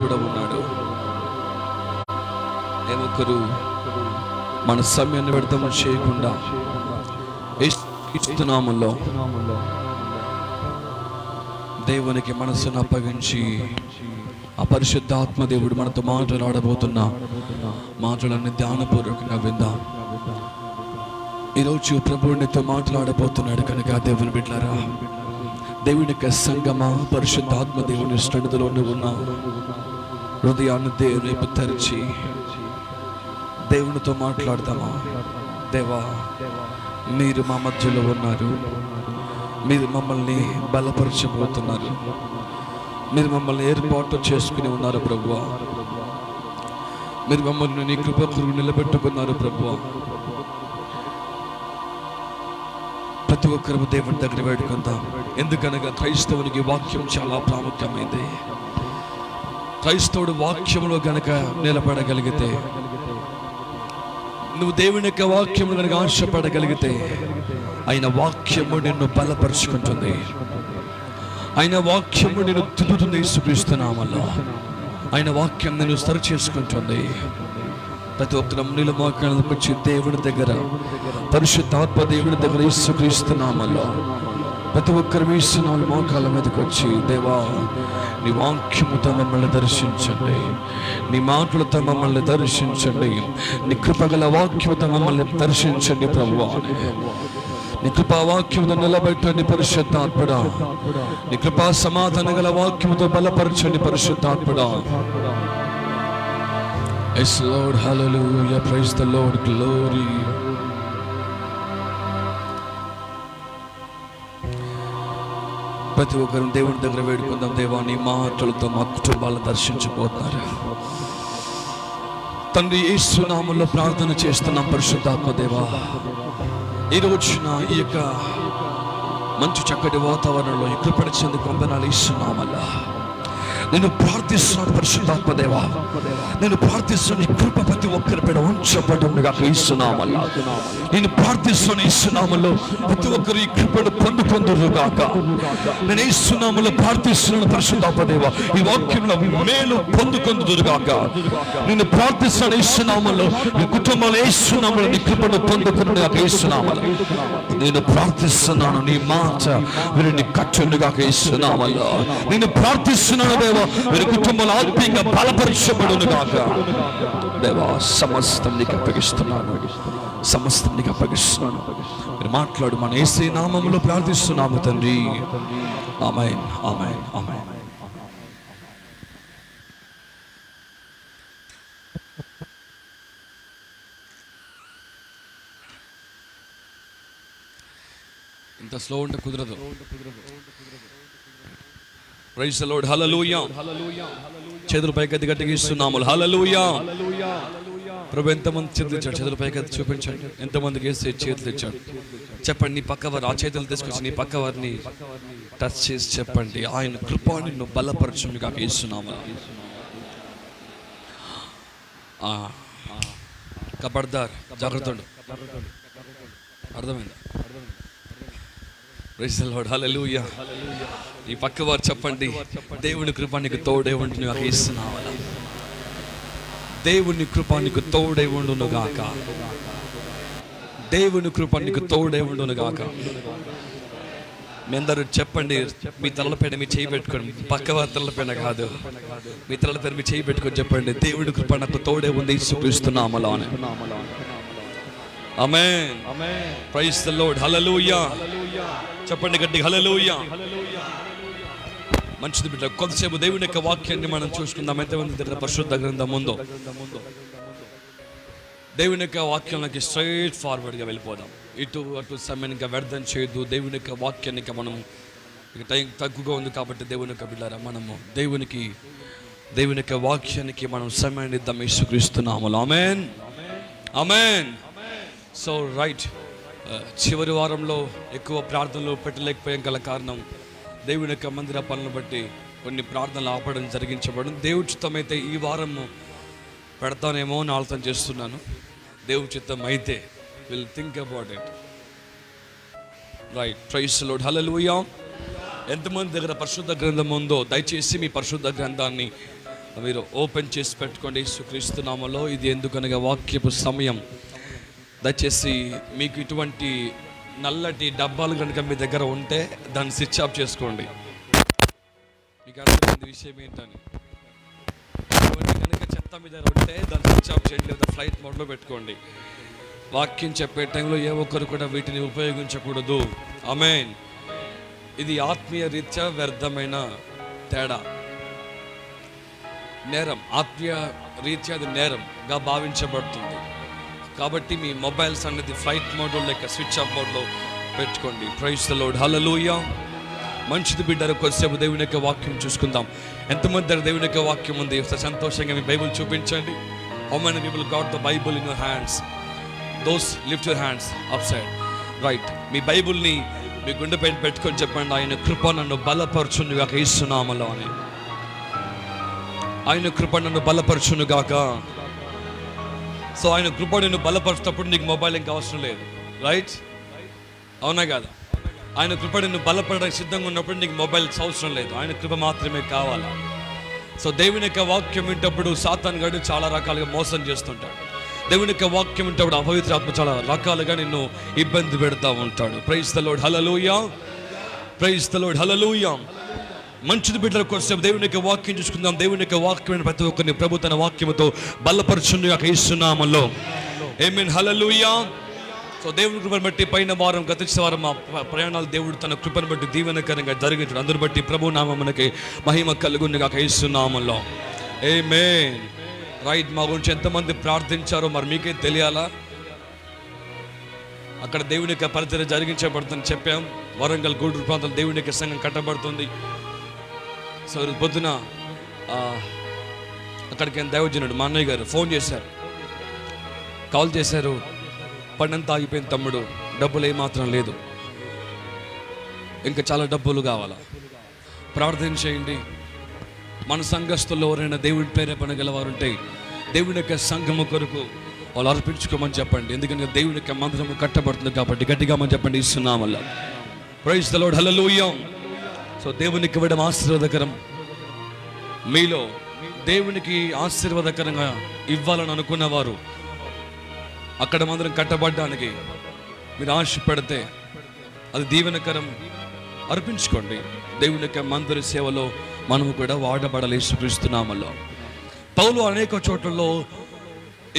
కూడా ఉన్నాడు. ఏ ఒక్కరు మన సమయాన్ని వ్యర్థం చేయకుండా ఇస్తున్నాములో దేవునికి మనసును అప్పగించి ఆ పరిశుద్ధాత్మ దేవుడు మనతో మాట్లాడబోతున్న మాటలన్నీ ధ్యానపూర్వకంగా విందాం. ఈరోజు ప్రభువు నీతో మాట్లాడబోతున్నాడు కనుక దేవుని బిడ్డలారా, దేవుని యొక్క సంగమా, పరిశుద్ధాత్మ దేవుని సన్నిధిలో ఉన్న హృదయాన్ని దేవుని తెరిచి దేవునితో మాట్లాడతామా. దేవా, మీరు మా మధ్యలో ఉన్నారు, మీరు మమ్మల్ని బలపరచబోతున్నారు, మీరు మమ్మల్ని ఏర్పాటు చేసుకుని ఉన్నారు ప్రభువా, మీరు మమ్మల్ని నీ కృపకు నిలబెట్టుకున్నారు ప్రభువా. ప్రతి ఒక్కరు దేవుని దగ్గర వేడుకుందాం. ఎందుకనగా క్రైస్తవునికి వాక్యం చాలా ప్రాముఖ్యమైంది. క్రైస్తవుడు వాక్యంలో గనక నిలబడగలిగితే, నువ్వు దేవుని యొక్క వాక్యము కనుక ఆశపడగలిగితే, ఆయన వాక్యము నిన్ను బలపరుచుకుంటుంది, ఆయన వాక్యము నిన్ను తుదుతుంది. యేసుక్రీస్తునామములో ఆయన వాక్యం నిన్ను సరి చేసుకుంటుంది. ప్రతి ఒక్కరు నీళ్ళు మోకాళ్ళ వచ్చి దేవుని దగ్గర, పరిశుద్ధాత్మ దేవుని దగ్గర యేసుక్రీస్తునామములో ప్రతి ఒక్కరు వేస్తున్నాను మోకాళ్ళ మీదకి వచ్చి, దేవా నీ వాక్యముతో మమ్మల్ని దర్శించండి, నీ మాటలతో మమ్మల్ని దర్శించండి, నీ కృపగల వాక్యముతో మమ్మల్ని దర్శించండి ప్రభువా. నీ కృపా వాక్యముతో నిలబెట్టండి పరిశుద్ధాత్ముడా, నీ కృపా సమాధాన గల వాక్యముతో బలపరచండి పరిశుద్ధాత్ముడా. Yes Lord, hallelujah, praise the Lord, glory. ప్రతి ఒక్కరు దేవుని దగ్గర వేడుకుందాం. దేవా, నీ మాటలతో మా కుటుంబాలను దర్శించబోతున్నారు తండ్రి. యేసు నామములో ప్రార్థన చేస్తున్నాం పరిశుద్ధాత్మ దేవా. ఈ రోజున ఈ యొక్క మంచి చక్కటి వాతావరణంలో ఈ కృపణ చెంది కొంపనాలు ఇస్తున్నామల్లా. నేను ప్రార్థిస్తున్నాను పరిశుద్ధాత్మ దేవా, నేను ప్రార్థిస్తున్నాను ఈ కృప ప్రతి ఒక్కరి పైన ఉంచబడునుగా ఇస్తున్నామల్లా. నేను ప్రార్థిస్తున్నాను ఇస్తున్నామలో ప్రతి ఒక్కరు ఈ కృపను పొందుకొందురుగాక. నేను ఇస్తున్నామలో ప్రార్థిస్తున్నాను పరిశుద్ధాత్మ దేవా, ఈ వాక్యంలో మేలు పొందుకొందురుగాక. నేను ప్రార్థిస్తున్నాను ఇస్తున్నామలో ఈ కుటుంబంలో ఇస్తున్నామలో నీ కృపను పొందుకొనుగాక ఇస్తున్నామలో. నేను ప్రార్థిస్తున్నాను నీ మాట వీరిని కట్టునుగాక ఇస్తున్నామలో. నేను ప్రార్థిస్తున్నాను దేవా, వీరి కుటుంబంలో ఆత్మీయంగా బలపరచబడును గాక. దేవా, సమస్తం నీకు అప్పగిస్తున్నాను, సమస్తం నీకు అప్పగిస్తున్నాను. మీరు మాట్లాడు. మన యేసు నామములో ప్రార్థిస్తున్నాము తండ్రి. ఆమేన్, ఆమేన్, ఆమేన్. ఇంత స్లో ఉంటే కుదరదు. ప్రైజ్ ది లార్డ్, హల్లెలూయా. చేతులు పైకెత్తి గట్టిగా ఇస్తున్నాము హల్లెలూయా. ప్రభు ఎంతమంది చేతులు ఇచ్చాడు? చేతులు పైకెత్తి చూపించండి. ఎంతమందికి వేస్తే చేతులు ఇచ్చాడు చెప్పండి. నీ పక్కవారు ఆ చేతులు తీసుకొచ్చి నీ పక్కవారిని టచ్ చేసి చెప్పండి, ఆయన కృప నిన్ను బలపరచునుగాక ఇస్తున్నాము. కబర్దార్, జాగ్రత్త, అర్థమైందా? ప్రైజ్ ది లార్డ్, హల్లెలూయా. ఈ పక్క వారు చెప్పండి, దేవుని కృప నీకు తోడే ఉండును గాక ఇస్తున్నావా. దేవుని కృప నీకు తోడే ఉండును గాక, దేవుని కృప నీకు తోడే ఉండును గాక. మీ అందరూ చెప్పండి, మీ తలలపైన మీ చేయి పెట్టుకోండి, పక్క వారి తలలపైన కాదు, మీ తలలపైన మీ చేయి పెట్టుకొని చెప్పండి, దేవుని కృప నాకు తోడే ఉంది యేసుక్రీస్తునామములో. ఆమేన్, ప్రైజ్ ది లార్డ్, హల్లెలూయా. చెప్పండి గట్టిగా హల్లెలూయా. మంచిది బిడ్డ. కొంతసేపు దేవుని యొక్క వాక్యాన్ని మనం చూసుకుందాం. ఎంతమంది దగ్గర పరిశుద్ధ గ్రంథం ఉందో దేవుని యొక్క వాక్యానికి స్ట్రైట్ ఫార్వర్డ్గా వెళ్ళిపోదాం. ఇటు అటు సమయానికి వ్యర్థం చేయొద్దు. దేవుని యొక్క వాక్యానికి మనం టైం తక్కువగా ఉంది కాబట్టి దేవుని యొక్క బిడ్డలారా, మనము దేవుని యొక్క వాక్యానికి మనం సమయాన్ని ఇద్దాం యేసుక్రీస్తునామములో. ఆమేన్, ఆమేన్. సో రైట్, చివరి వారంలో ఎక్కువ ప్రార్థనలు పెట్టలేకపోయాం గల కారణం దేవుని యొక్క మందిర పనులను బట్టి కొన్ని ప్రార్థనలు ఆపడం జరిగించబడింది. దేవుడి చిత్తం అయితే ఈ వారము పెడతానేమో అని ఆలోచన చేస్తున్నాను. దేవుడి చిత్తం అయితే will think about it. Right, praise the Lord, hallelujah. ఎంతమంది దగ్గర పరిశుద్ధ గ్రంథం ఉందో దయచేసి మీ పరిశుద్ధ గ్రంథాన్ని మీరు ఓపెన్ చేసి పెట్టుకోండి యేసుక్రీస్తు నామములో. ఇది ఎందుకనగా వాక్యపు సమయం. దయచేసి మీకు ఇటువంటి నల్లటి డబ్బాలు కనుక మీ దగ్గర ఉంటే దాన్ని స్విచ్ ఆఫ్ చేసుకోండి. మీకు అర్థమైంది విషయం ఏంటని. ఇటువంటి కనుక చెత్త మీ దగ్గర ఉంటే దాన్ని స్విచ్ ఆఫ్ చేయండి, లేదా ఫ్లైట్ మోడ్లో పెట్టుకోండి. వాక్యం చెప్పే టైంలో ఏ ఒక్కరు కూడా వీటిని ఉపయోగించకూడదు. ఆమేన్. ఇది ఆత్మీయ రీత్యా వ్యర్థమైన తేడా, నేరం. ఆత్మీయ రీత్యా అది నేరంగా భావించబడుతుంది. కాబట్టి మీ మొబైల్స్ అనేది ఫ్లైట్ మోడ్లో లేక స్విచ్ ఆఫ్ మోడ్లో పెట్టుకోండి. Praise the Lord. హల్లెలూయా. మంచిది బిడ్డలు, కొద్దిసేపు దేవుని యొక్క వాక్యం చూసుకుందాం. ఎంతమంది దగ్గర దేవుని యొక్క వాక్యం ఉంది? ఒకసారి సంతోషంగా మీ బైబుల్ చూపించండి. How many people got the Bible in your hands? Those lift your hands up side. Right. మీ బైబుల్ని మీ గుండె పైన పెట్టుకొని చెప్పండి, ఆయన కృప నన్ను బలపరచునుగాక యేసు నామములో అని. ఆయన కృప నన్ను బలపరచునుగాక. సో ఆయన కృప నిన్ను బలపరుచేటప్పుడు నీకు మొబైల్ ఇంకా అవసరం లేదు. రైట్? అవునా కాదా? ఆయన కృప నిన్ను బలపడడానికి సిద్ధంగా ఉన్నప్పుడు నీకు మొబైల్స్ అవసరం లేదు. ఆయన కృప మాత్రమే కావాలా. సో దేవుని యొక్క వాక్యం వింటప్పుడు సాతాను గాడు చాలా రకాలుగా మోసం చేస్తుంటాడు. దేవుని యొక్క వాక్యం వింటప్పుడు అపవిత్ర ఆత్మ చాలా రకాలుగా నిన్ను ఇబ్బంది పెడతా ఉంటాడు. Praise the Lord. Hallelujah. Praise the Lord. Hallelujah. మంచిది బిడ్డల కోసం దేవుని యొక్క వాక్యం చూసుకుందాం. దేవుని యొక్క వాక్యం ప్రతి ఒక్కరిని ప్రభు తన వాక్యముతో బలపరచునుగాక యేసు నామములో. ఆమేన్. హల్లెలూయా. సో దేవుని కృపను బట్టి పైన వారం గతించిన వారం మా ప్రయాణాలు దేవుడు తన కృపను బట్టి దీవెనకరంగా జరిగించాడు. అందరు బట్టి ప్రభు నామమునకి మహిమ కలుగునుగాక యేసు నామములో. ఆమేన్. రైట్. మా గురించి ఎంతమంది ప్రార్థించారో మరి మీకే తెలియాలా. అక్కడ దేవుని యొక్క పరిచర్య జరిగించబడుతుంది చెప్పాం. వరంగల్ గూడూరు ప్రాంతంలో దేవుని యొక్క సంఘం కట్టబడుతుంది. సో పొద్దున అక్కడికి దైవజనుడు మా అన్నయ్య గారు ఫోన్ చేశారు, కాల్ చేశారు. పనంతా ఆగిపోయింది తమ్ముడు, డబ్బులు ఏమాత్రం లేదు, ఇంకా చాలా డబ్బులు కావాలా, ప్రార్థన చేయండి. మన సంఘస్థుల్లో ఎవరైనా దేవుడి ప్రేరేపణ గలవారుంటే దేవుని యొక్క సంఘము కొరకు వాళ్ళు అర్పించుకోమని చెప్పండి. ఎందుకంటే దేవుని యొక్క మందిరము కట్టబడుతుంది కాబట్టి గట్టిగా మనం చెప్పండి ఇస్తున్నాం వల్ల. Praise the Lord. Hallelujah. So దేవునికి ఇవ్వడం ఆశీర్వాదకరం. మీలో దేవునికి ఆశీర్వాదకరంగా ఇవ్వాలని అనుకున్నవారు అక్కడ మందిరం కట్టబడడానికి మీరు ఆశపడితే అది దీవెనకరం. అర్పించుకోండి. దేవుని యొక్క మందిర సేవలో మనము కూడా వాడబడాలి యేసుక్రీస్తు నామములో. పౌలు అనేక చోట్లలో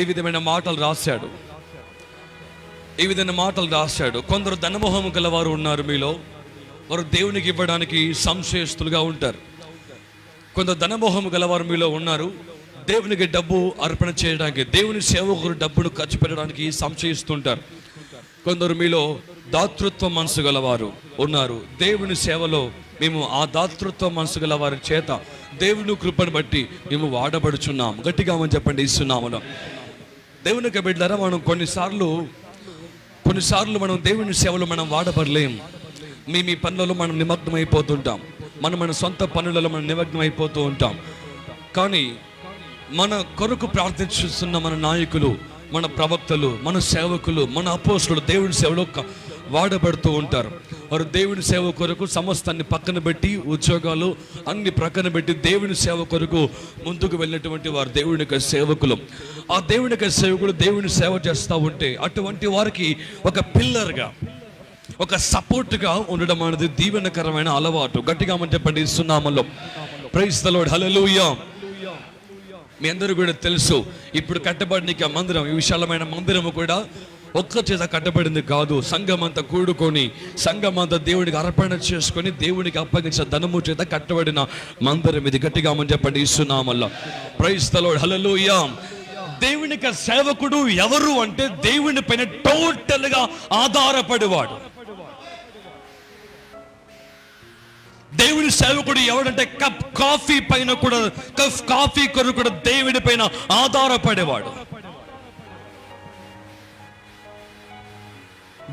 ఈ విధమైన మాటలు రాశాడు. కొందరు ధనమోహము గలవారు ఉన్నారు మీలో. వారు దేవునికి ఇవ్వడానికి సంశయస్తులుగా ఉంటారు. కొందరు ధనమోహము గలవారు మీలో ఉన్నారు. దేవునికి డబ్బు అర్పణ చేయడానికి, దేవుని సేవకులు డబ్బును ఖర్చు పెట్టడానికి సంశయిస్తుంటారు. కొందరు మీలో దాతృత్వ మనసు గలవారు ఉన్నారు. దేవుని సేవలో మేము ఆ దాతృత్వ మనసు గల వారి చేత దేవుని కృపను బట్టి మేము వాడబడుచున్నాం. గట్టిగా మనం చెప్పండి ఇస్తున్నాములో. దేవుని యొక్క బిడ్డలారా, మనం కొన్నిసార్లు మనం దేవుని సేవలో మనం వాడబడలేం. మీ పనులలో మనం నిమగ్నం అయిపోతుంటాం. మన సొంత పనులలో మనం నిమగ్నం అయిపోతూ ఉంటాం. కానీ మన కొరకు ప్రార్థిస్తున్న మన నాయకులు, మన ప్రవక్తలు, మన సేవకులు, మన అపోస్తులు దేవుని సేవలో వాడబడుతూ ఉంటారు. వారు దేవుని సేవ కొరకు సమస్తాన్ని పక్కన పెట్టి, ఉద్యోగాలు అన్ని ప్రక్కన పెట్టి దేవుని సేవ కొరకు ముందుకు వెళ్ళినటువంటి వారు దేవుని యొక్క సేవకులు. ఆ దేవుని యొక్క సేవకులు దేవుని సేవ చేస్తూ ఉంటే అటువంటి వారికి ఒక పిల్లర్గా, ఒక సపోర్ట్గా ఉండడం అనేది దీవెనకరమైన అలవాటు. గట్టిగా మనం చెప్పండి ఇస్తున్నామలో. Praise the Lord. హల్లెలూయా. మీ అందరూ కూడా తెలుసు, ఇప్పుడు కట్టబడిన మందిరం, ఈ విశాలమైన మందిరము కూడా ఒక్క చేత కట్టబడింది కాదు. సంఘమంతా కూడుకొని, సంఘమంతా దేవునికి అర్పణ చేసుకొని, దేవునికి అప్పగించిన ధనము చేత కట్టబడిన మందిరం ఇది. గట్టిగా మనం చెప్పండి ఇస్తున్నామల్లా. Praise the Lord. హల్లెలూయా. దేవునికి సేవకుడు ఎవరు అంటే దేవుని పైన టోటల్గా ఆధారపడేవాడు. దేవుని సేవకుడు ఎవడంటే కప్ కాఫీ పైన కూడా, కప్ కాఫీ కొరకు కూడా దేవుని పైన ఆధారపడేవాడు.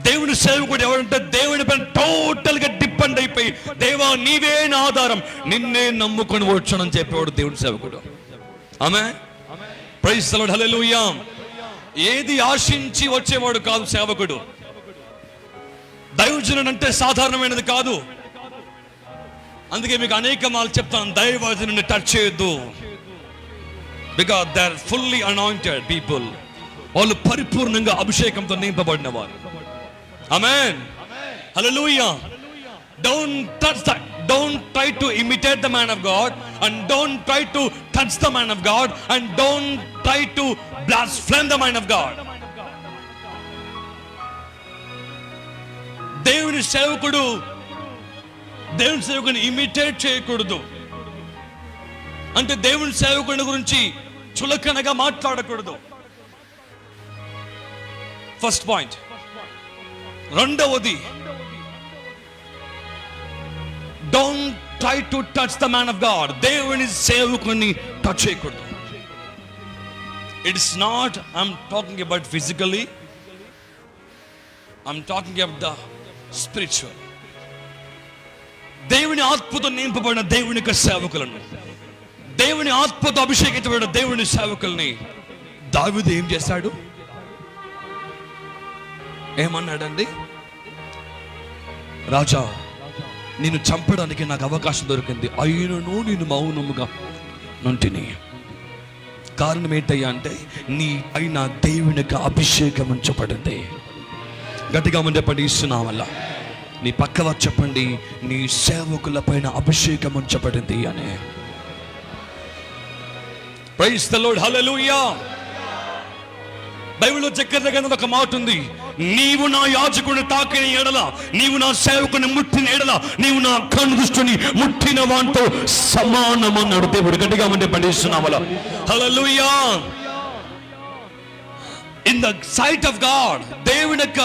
దేవుని సేవకుడు ఎవరంటే దేవుని పైన టోటల్ గా డిపెండ్ అయిపోయి, దేవా నీవే నా ఆధారం, నిన్నే నమ్ముకొని వచ్చానని చెప్పేవాడు దేవుని సేవకుడు. Amen. Praise the Lord. Hallelujah. ఏది ఆశించి వచ్చేవాడు కాదు సేవకుడు. దైవజనుడు అంటే సాధారణమైనది కాదు. అందుకే మీకు అనేక మార్లు చెప్తాను, దైవజనుడిని టచ్ చేయొద్దు, because they are fully anointed people. వాళ్ళు పరిపూర్ణంగా అభిషేకంతో నింపబడిన వారు. ఆమేన్, హల్లెలూయా. Don't try to imitate the man of God, and don't try to touch the man of God, and don't try to blaspheme the man of God. దేవుని సేవకుని imitate చేయకూడదు. అంటే దేవుని సేవకుని గురించి చులకనగా మాట్లాడకూడదు. First point. రెండవది, don't try to touch the man of God. దేవుని సేవకుని టచ్ చేయకూడదు. It's not I'm talking about physically, I'm talking about the spiritual. దేవుని ఆత్మతో నింపబడిన దేవుని యొక్క సేవకులను, దేవుని ఆత్మతో అభిషేకించబడిన దేవుని సేవకుల్ని దావీదు ఏం చేశాడు? ఏమన్నాడండి? రాజా, నిన్ను చంపడానికి నాకు అవకాశం దొరికింది, అయినను నేను మౌనముగా నుంటిని. కారణం ఏంటయ్యా అంటే, నీ పైన దేవుని యొక్క అభిషేకం ఉంచబడింది. గట్టిగా చెప్పండి, ఇస్తున్నా వల్ల. నీ పక్కవ చెప్పండి, నీ సేవకుల పైన అభిషేకం ఉంచబడింది అని. ప్రైజ్ ది లార్డ్, హల్లెలూయా. బైబిల్లో చక్కగా ఒక మాట ఉంది, నీవు నా యాజకుని తాకిన ఎడల, నీవు నా సేవకుని ముట్టిన ఎడల, నీవు నా కనుదృష్టిని ముట్టిన వాంతో సమానమన్నాడు దేవుడు. గట్టిగా పండిస్తున్నామలా. Hallelujah. In the sight of God, దేవుని యొక్క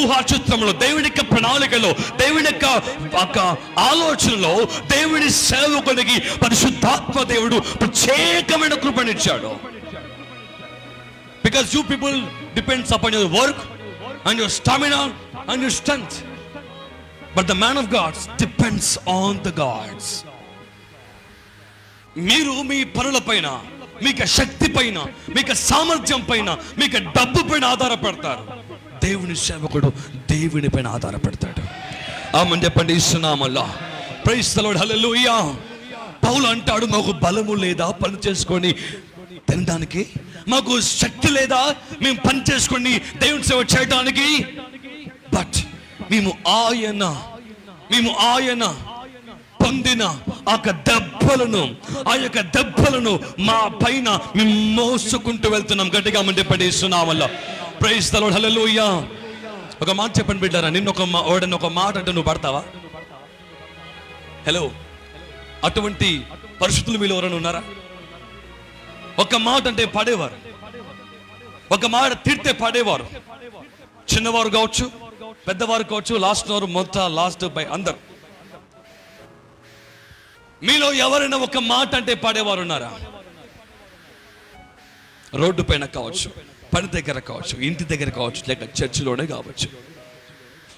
ఊహాచిత్రంలో, దేవుని యొక్క ప్రణాళికలో, దేవుని యొక్క ఆలోచనలో దేవుని సేవకునికి పరిశుద్ధాత్మ దేవుడు ప్రత్యేకమైన కృపనిచ్చాడు. Because you people depends upon your work and your stamina and your strength, but the man of God depends on the gods. మీరు మీ పనుల పైన, మీకు శక్తి పైన, మీకు సామర్థ్యం పైన, మీకు డబ్బు పైన ఆధారపడతారు. దేవుని సేవకుడు దేవుని పైన ఆధారపడతాడు. ఆమేన్ చెప్పండి, ఇస్తున్నామల్లా. ప్రైజ్ ది లార్డ్, హల్లెలూయా. పౌలు అంటాడు, మాకు బలము లేదా పని చేసుకొని తినడానికి, మాకు శక్తి లేదా మేము పని చేసుకొని దేవుని సేవ చేయడానికి, బట్ మేము ఆయన పొందిన ఆ యొక్క దెబ్బలను మా పైన మేము మోసుకుంటూ వెళ్తున్నాం. గట్టిగా పడేస్తున్నాం వల్ల. ప్రైజ్ ది లార్డ్, హల్లెలూయా. ఒక మాట చెప్పండి బిడ్డారా, నిన్న ఒక మాట అంటే నువ్వు పడతావా? హలో, అటువంటి పరిస్థితులు మీలో ఎవరైనా ఉన్నారా? ఒక మాట అంటే పడేవారు, ఒక మాట తిడితే పడేవారు. చిన్నవారు కావచ్చు, పెద్దవారు కావచ్చు, లాస్ట్ బై అందరు. మీలో ఎవరైనా ఒక మాట అంటే పడేవారు ఉన్నారా? రోడ్డు పైన కావచ్చు, పని దగ్గర కావచ్చు, ఇంటి దగ్గర కావచ్చు, లేక చర్చిలోనే కావచ్చు.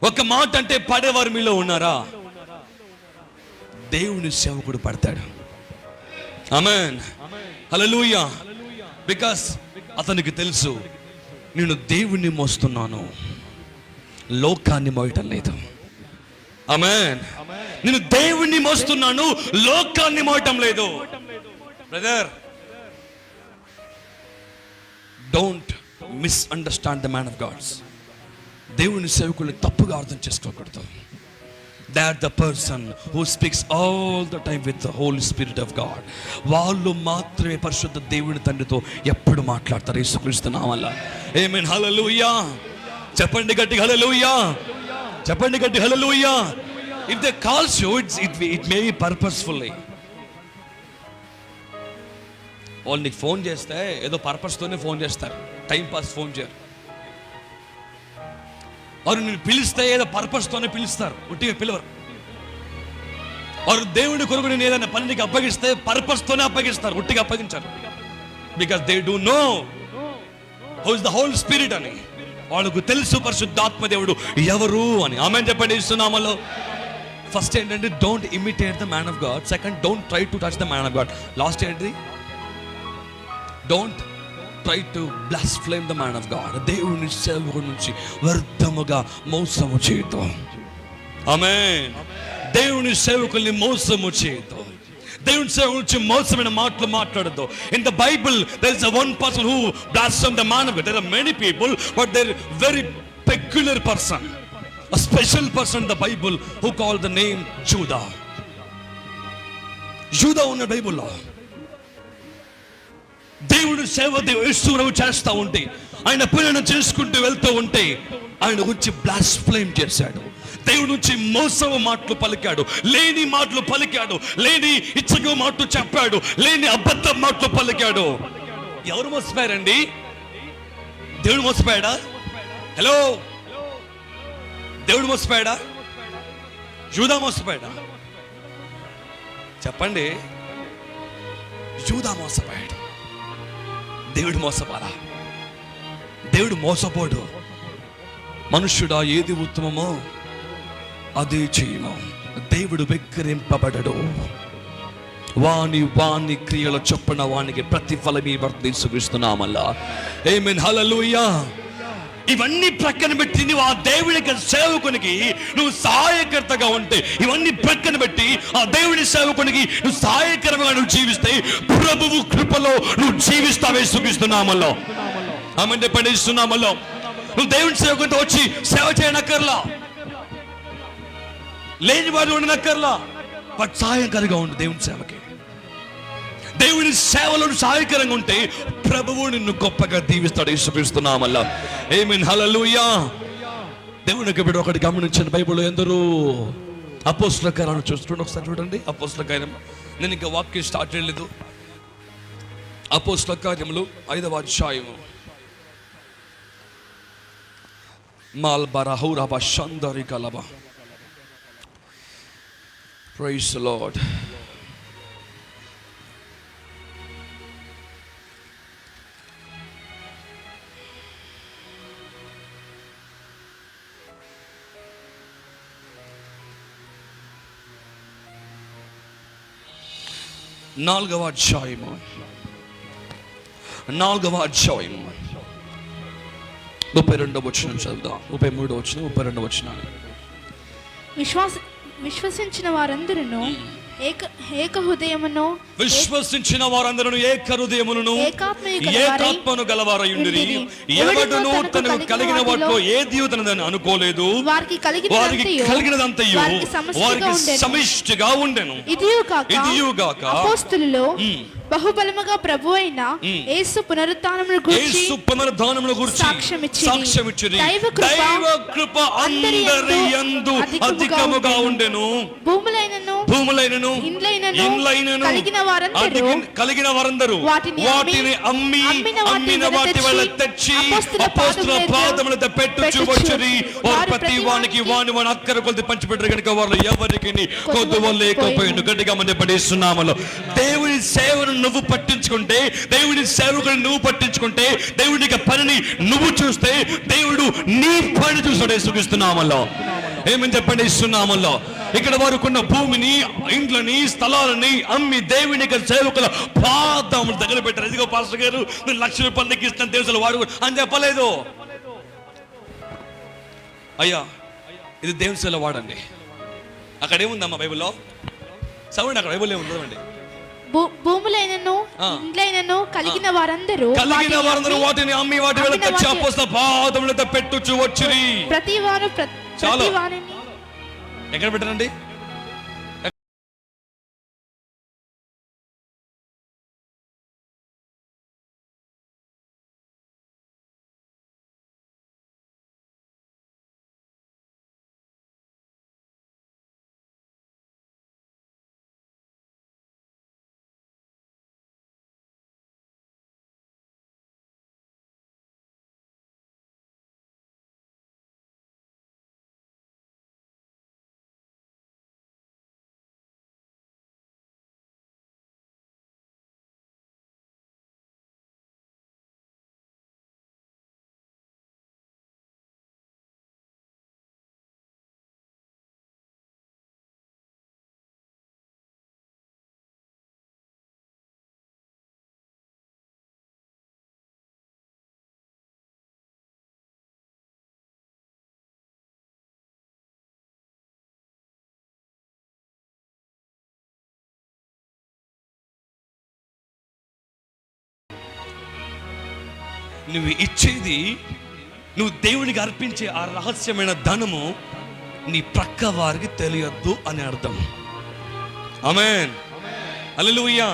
ఒక మాట అంటే పడేవారు మీలో ఉన్నారా? దేవుని సేవకుడు పడతాడు. ఆమేన్, హల్లెలూయా. బికాస్ అతనికి తెలుసు, నేను దేవుణ్ణి మోస్తున్నాను, లోకాన్ని మోయటం లేదు. ఆమేన్. నేను దేవుణ్ణి మోస్తున్నాను, లోకాన్ని మోయటం లేదు. Brother, don't misunderstand the man of God's. దేవుని సేవకుల్ని తప్పుగా అర్థం చేసుకోకూడదు. They are the person who speaks all the time with the Holy Spirit of God. వాళ్ళు మాత్రమే పరిశుద్ధ దేవుని తండ్రితో ఎప్పుడు మాట్లాడతారు యేసుక్రీస్తు నామములో. ఆమేన్, హల్లెలూయా. చెప్పండి గట్టి హల్లెలూయా. చెప్పండి గట్టి హల్లెలూయా. If they calls you, it may be purposefully. వాళ్ళు నీకు ఫోన్ చేస్తే ఏదో పర్పస్ తోనే ఫోన్ చేస్తారు, టైం పాస్ ఫోన్ చేయరు. వారు నేను పిలిస్తే ఏదో పర్పస్ తోనే పిలుస్తారు, ఉట్టిగా పిలవరు. వారు దేవుడి కొరకు నేను ఏదైనా పని నీకు అప్పగిస్తే పర్పస్ తోనే అప్పగిస్తారు, ఉట్టిగా అప్పగించారు. Because they do know who is the Holy Spirit అని. వాళ్ళకు తెలుసు పరిశుద్ధాత్మ దేవుడు ఎవరు అని. ఆమేన్ చెప్పండి ఇస్తున్నామలో. ఫస్ట్ ఏంటంటే, don't imitate the man of God. Second, don't try to touch the man of God. Last ఏంటి? Don't try to blaspheme the man of God. దేవుని సేవకుడి నుంచి వ్యర్థముగా మోసము చేయొద్దు. ఆమేన్. దేవుని సేవకుల్ని మోసము చేయొద్దు. దేవుని సేవ గురించి మోసమైన మాటలు మాట్లాడద్దు. In the Bible there is one person who blaspheme the man of God. There are many people but there very peculiar person, a special person in the Bible who called the name Judah. యూదా ఉన్న బైబిల్లో దేవుడు సేవ యేసుప్రభు చేస్తూ ఉంటే, ఆయన పనులను చేసుకుంటూ వెళ్తూ ఉంటే ఆయన గురించి బ్లాస్ఫెమ్ చేశాడు. దేవుడి నుంచి మోసవ మాటలు పలికాడు, లేని మాటలు పలికాడు, లేని ఇచ్చగ మాటలు చెప్పాడు, లేని అబద్ధ మాటలు పలికాడు. ఎవరు మోసపోయారండి? దేవుడు మోసపోయాడా? హలో, దేవుడు మోసపోయాడా? యూదా మోసపోయాడా? చెప్పండి. యూదా మోసపోయాడు, దేవుడు మోసపోరా? దేవుడు మోసపోడు. మనుష్యుడా ఏది ఉత్తమమో అదే చేయను. దేవుడు వెక్కిరింపబడడు. వాని క్రియల చొప్పున వానికి ప్రతిఫలమే వర్తిస్తున్నామల్లా. ఆమేన్, హల్లెలూయా. ఇవన్నీ ప్రక్కన పెట్టి నువ్వు ఆ దేవుడికి సేవకునికి నువ్వు సహాయకర్తగా ఉంటే, ఇవన్నీ ప్రక్కన పెట్టి ఆ దేవుడి సేవకునికి నువ్వు సహాయకరంగా నువ్వు జీవిస్తే ప్రభువు కృపలో నువ్వు జీవిస్తావే సుఖిస్తున్నామల్లో. ఆమె పండిస్తున్నామల్లో. నువ్వు దేవుడి సేవకునితో వచ్చి సేవ చేయనక్కర్లా, లేని వాడు ఉండనక్కర్లా, బట్ సహాయకరంగా ఉండు దేవుడి సేవకి. దేవుని సేవలో సహాయకరంగా ఉంటే ప్రభువు నిన్ను గొప్పగా దీవిస్తాడు. యేసుక్రీస్తునామల్లా. ఆమేన్, హల్లెలూయా. దేవునికి బిడ్డ ఒకటి గమనించండి. బైబిల్లో ఎందరో అపోస్తల కార్యాలను చూస్తుండే, ఒకసారి చూడండి అపోస్తల కార్యం. నేను ఇంకా వాక్యం స్టార్ట్ చేయలేదు. అపోస్తల కార్యములు 5వ అధ్యాయము. మాల్బరహౌరబ షందరి కలబ. Praise the Lord. నాలుగవ అధ్యాయము 32వ వచనం చదువుదాం. 33వ వచనం, 32వ వచనాలు. విశ్వసించిన వారందరూ ఏక హృదయమును, విశ్వసించిన వారందరూ ఏక హృదయమును ఏకాత్మను గలవారయుండిరి. ఎవడును తనకు కలిగిన వాటిలో ఏది తనదని అనుకోలేదు. వారికి కలిగినదంతయు వారికి సమిష్టిగా ఉండెను. ఇదియుగాక అపోస్తలులో బహుబలముగా ప్రభు అయిన యేసు పునరుత్థానమును గూర్చి సాక్ష్యమిచ్చిరి. దైవ కృప అందరి యందు అధికముగా ఉండెను. భూములైనను ఇండ్లైనను కలిగిన వారందరూ వాటిని అమ్మిన వాటి వల్ల తెచ్చి అపోస్తలుల పాదముల పెట్టుచు వచ్చిరి. వారు ప్రతి వానికి వాని అక్కర కొద్ది పంచిపెట్టరు కనుక వారు ఎవరికి కొద్దువ లేకపోయిండు. గట్టిగా మనం పడేస్తున్నామలో. దేవుని సేవను నువ్వు పట్టించుకుంటే, దేవుడి సేవకుని నువ్వు పట్టించుకుంటే, దేవుడి పనిని నువ్వు చూస్తే దేవుడు నీ పని చూస్తాడు. యేసుక్రీస్తునామములో ఏమని చెప్పండి? ఇస్తున్నామల్లో. ఇక్కడ వారుకున్న భూమిని, ఇండ్లని, స్థలాలని అమ్మి దేవుని సేవకుల పాదముల దగ్గర పెట్టారు. ఇదిగో పాస్టర్ గారు నేను ₹1,00,000 ఇస్తాను దేవుడు వాడు అని చెప్పలేదు. అయ్యా ఇది దేవుని సేవలో వాడండి. అక్కడ ఏముందమ్మా బైబిల్లో? చదవండి, అక్కడ బైబిల్ ఏముందండి? భూములైనను ఇండ్లైనను కలిగిన వారందరూ వాటిని అమ్మి వాటి వల్ల తెచ్చి అపోస్తలుల పాదముల పెట్టుచు వచ్చిరి. ప్రతి వారు ఎక్కడ పెట్టారండి? నువ్వు ఇచ్చేది, నువ్వు దేవునికి అర్పించే ఆ రహస్యమైన ధనము నీ ప్రక్క వారికి తెలియద్దు అని అర్థం. ఆమేన్, హల్లెలూయా.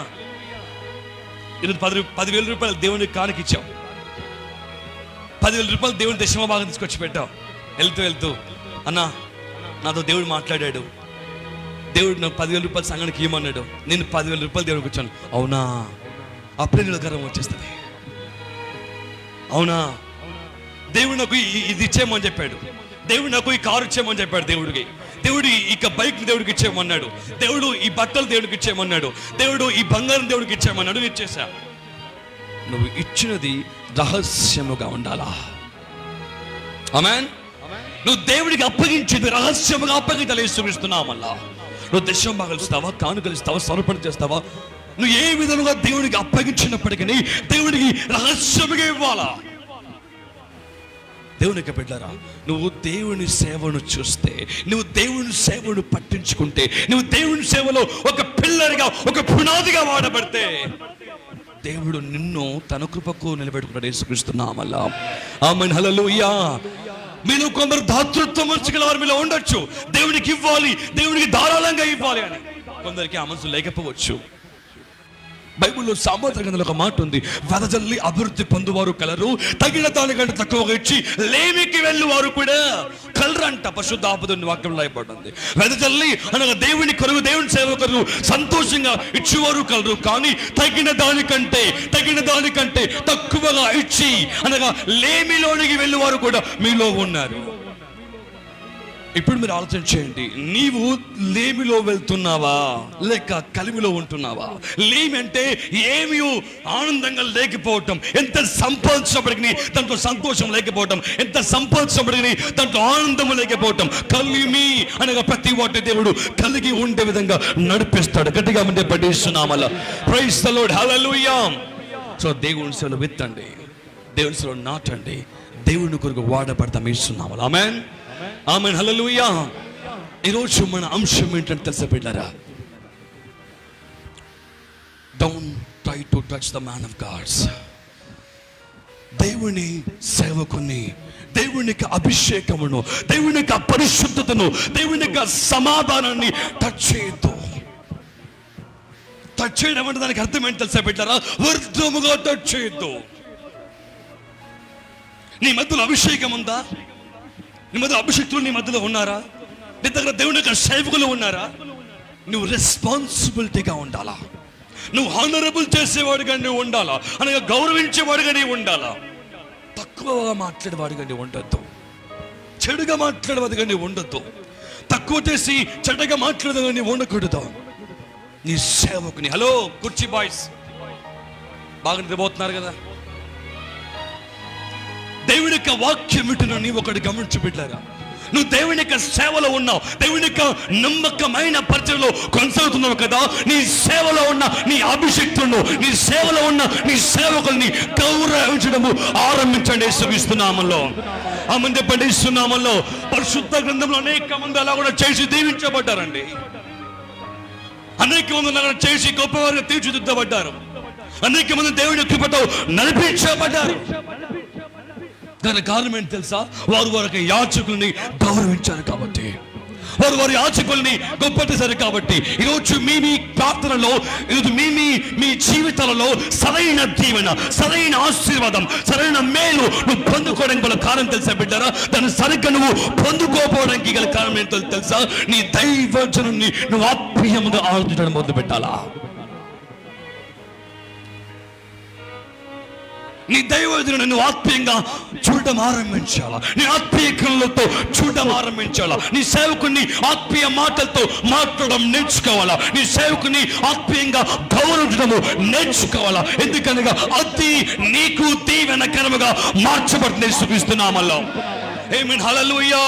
ఈరోజు 10,000 రూపాయలు దేవునికి కానుకిచ్చావు, 10,000 రూపాయలు దేవుని దశమ భాగం తీసుకొచ్చి పెట్టావు. వెళ్తూ అన్నా నాతో దేవుడు మాట్లాడాడు, దేవుడు నాకు 10,000 రూపాయలు సంఘానికి ఇవ్వమన్నాడు, నేను 10,000 రూపాయలు దేవుడికి ఇచ్చాను. అవునా? అప్పుడే నీలో గర్వం వచ్చేస్తుంది. అవునా? దేవుడు నాకు ఇది ఇచ్చేయమని చెప్పాడు, దేవుడు నాకు ఈ కారు ఇచ్చేయమని చెప్పాడు, దేవుడు ఇక బైక్ దేవుడికి ఇచ్చేయమన్నాడు, దేవుడు ఈ బట్టలు దేవుడికి ఇచ్చేయమన్నాడు, దేవుడు ఈ బంగారం దేవుడికి ఇచ్చేయమన్నాడు. నేను ఇచ్చేసా. నువ్వు ఇచ్చినది రహస్యముగా ఉండాలా. ఆమేన్. నువ్వు దేవుడికి అప్పగించేది రహస్యముగా అప్పగించాలి. చూపిస్తున్నావు. మళ్ళా నువ్వు దశమ భాగాలు ఇస్తావా, కానుకలు ఇస్తావా, సమర్పణ చేస్తావా, నువ్వు ఏ విధంగా దేవుడికి అప్పగించినప్పటికీ దేవుడికి రహస్యముగా ఇవ్వాలా. దేవునికి బిడ్డలారా, నువ్వు దేవుని సేవను చూస్తే, నువ్వు దేవుని సేవను పట్టించుకుంటే, నువ్వు దేవుని సేవలో ఒక పిల్లర్గా, ఒక పునాదిగా వాడబడితే దేవుడు నిన్ను తన కృపకు నిలబెట్టుకున్నాడు. యేసుక్రీస్తునామములో. ఆమేన్, హల్లెలూయా. మీలో కొందరు దాతృత్వం మనసుగల వారు మీలో ఉండొచ్చు. దేవునికి ఇవ్వాలి, దేవునికి ధారాళంగా ఇవ్వాలి అని. కొందరికి ఆ మనసు లేకపోవచ్చు. బైబిల్లో సామెతల గ్రంథంలో ఒక మాట ఉంది, వెదజల్లి అభివృద్ధి పొందువారు కలరు, తగిన దానికంటే తక్కువగా ఇచ్చి లేమికి వెళ్ళువారు కూడా కలరంట. పరిశుద్ధాత్మ వాక్యంలో రాయబడింది. వెదజల్లి అనగా దేవుని కొరకు, దేవుని సేవ కొరకు సంతోషంగా ఇచ్చేవారు కలరు, కానీ తగిన దానికంటే తక్కువగా ఇచ్చి అనగా లేమిలోనికి వెళ్ళువారు కూడా మీలో ఉన్నారు. ఇప్పుడు మీరు ఆలోచన చేయండి, నీవు లేమిలో వెళ్తున్నావా లేక కలిమిలో ఉంటున్నావా? లేమి అంటే ఏమీ ఆనందంగా లేకపోవటం, ఎంత సంపాదించినప్పటికీ దాంట్లో సంతోషం లేకపోవటం, ఎంత సంపాదించినప్పటికీ దాంట్లో ఆనందం లేకపోవటం. కలిమి అనగా ప్రతి వాటి దేవుడు కలిగి ఉండే విధంగా నడిపిస్తాడు. గట్టిగా ఉండే పఠిస్తున్నామలా. Praise the Lord, hallelujah. So దేవుని సేవలో విత్తండి, దేవుని సేవలో నాటండి, దేవుని కొరకు వాడబడతాం. ఇస్తున్నామలా. ఆమేన్, ఆమేన్, హల్లెలూయా. ఈరోజు మన అంశం ఏంటంటే తెలుసా బిడ్డలారా? Don't try to touch the man of God's. దేవుని సేవకుని, దేవుని యొక్క అభిషేకమును, దేవుని యొక్క పరిశుద్ధతను, దేవుని యొక్క సమాధానాన్ని టచ్ చేయొద్దు. టచ్ చేయడం అంటే దానికి అర్థం ఏంటి తెలుసా బిడ్డలారా? వ్యర్థముగా టచ్ చేయొద్దు. నీ మధ్యలో అభిషేకం ఉందా? నీ మధ్య అభిషేకులు నీ మధ్యలో ఉన్నారా? నీ దగ్గర దేవుని యొక్క సేవకులు ఉన్నారా? నువ్వు రెస్పాన్సిబిలిటీగా ఉండాలా. నువ్వు హానరబుల్ చేసేవాడుగా నువ్వు ఉండాలా, అనగా గౌరవించేవాడుగా నీవు ఉండాలా. తక్కువగా మాట్లాడేవాడుగా నీవు ఉండొద్దు, చెడుగా మాట్లాడేవాడుగా నీవు ఉండొద్దు, తక్కువ చేసి చెడ్డగా మాట్లాడేవాడుగా నీవు ఉండకూడదు. నీ సేవకుని, హలో కుర్చీ బాయ్స్ బాగా నిద్రపోతున్నారు కదా, దేవుని యొక్క వాక్యం వింటున్నా నీవు ఒకటి గమనించి బిడ్డలారా, నువ్వు దేవుని యొక్క సేవలో ఉన్నావు, దేవుని యొక్క నమ్మకమైన పరిచయంలో కొనసాగుతున్నావు కదా. నీ సేవలో ఉన్న నీ అభిషేక్తులను, నీ సేవలో ఉన్న నీ సేవకుల్ని గౌరవించడము ఆరంభించండి. యేసుక్రీస్తునామములో. ఆమేన్, పఠిస్తున్నామలో. పరిశుద్ధ గ్రంథంలో అనేక మంది అలా కూడా చేసి దీవించబడ్డారండి. అనేక మంది అలా చేసి గొప్పవారిగా తీర్చిదిద్దబడ్డారు. అనేక మంది దేవుని కృపతో నడిపించబడ్డారు. దాని కారణం ఏంటి తెలుసా? వారు వారికి యాజకుల్ని గౌరవించారు కాబట్టి, వారు వారి యాజకుల్ని గొప్పటిసారు కాబట్టి. ఈరోజు మీ ప్రార్థనలో, ఈరోజు మీ జీవితాలలో సరైన దీవెన, సరైన ఆశీర్వాదం, సరైన మేలు నువ్వు పొందుకోవడానికి గల కారణం తెలుసా బిడ్డారా? దాన్ని సరిగ్గా నువ్వు పొందుకోపోవడానికి గల కారణం ఏంటో తెలుసా? నీ దైవజనుని నువ్వు ఆత్మీయంగా ఆరాధించడం మొదలు పెట్టాలా. నీ దైవజనుని నువ్వు ఆత్మీయంగా చూడడం ఆరంభించాలా. నీ ఆత్మీయ కళ్ళతో చూడడం ఆరంభించాలా. నీ సేవకుని ఆత్మీయ మాటలతో మాట్లాడడం నేర్చుకోవాలా. నీ సేవకుని ఆత్మీయంగా గౌరవించడము నేర్చుకోవాలా. ఎందుకనగా అది నీకు దీవెనకరముగా మార్చబడుతుంది. యేసుక్రీస్తునామములో. ఆమేన్, హల్లెలూయా.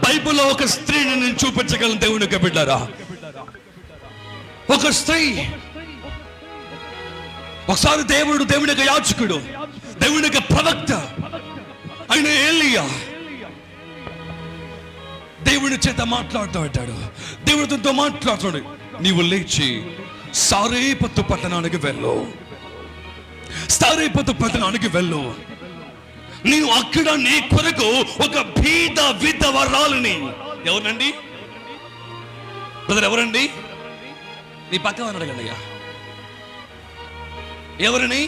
బైబిల్లో ఒక స్త్రీని నేను చూపించగలను దేవునికి బిడ్డలారా. ఒక స్త్రీ, ఒకసారి దేవుని యొక్క యాజకుడు, దేవుని యొక్క ప్రవక్త ఆయన ఏలియా దేవుని చేత మాట్లాడుతూ ఉంటాడు. దేవుడితో మాట్లాడుతాడు, నీవు లేచి సారేపతు పట్టణానికి వెళ్ళు, సారేపతు పట్టణానికి వెళ్ళు. నేను అక్కడ నీ కొరకు ఒక బీద విధవరాలిని. ఎవరండి బ్రదర్, ఎవరండి? నీ పక్క అడగండి అయ్యా, ఎవరిని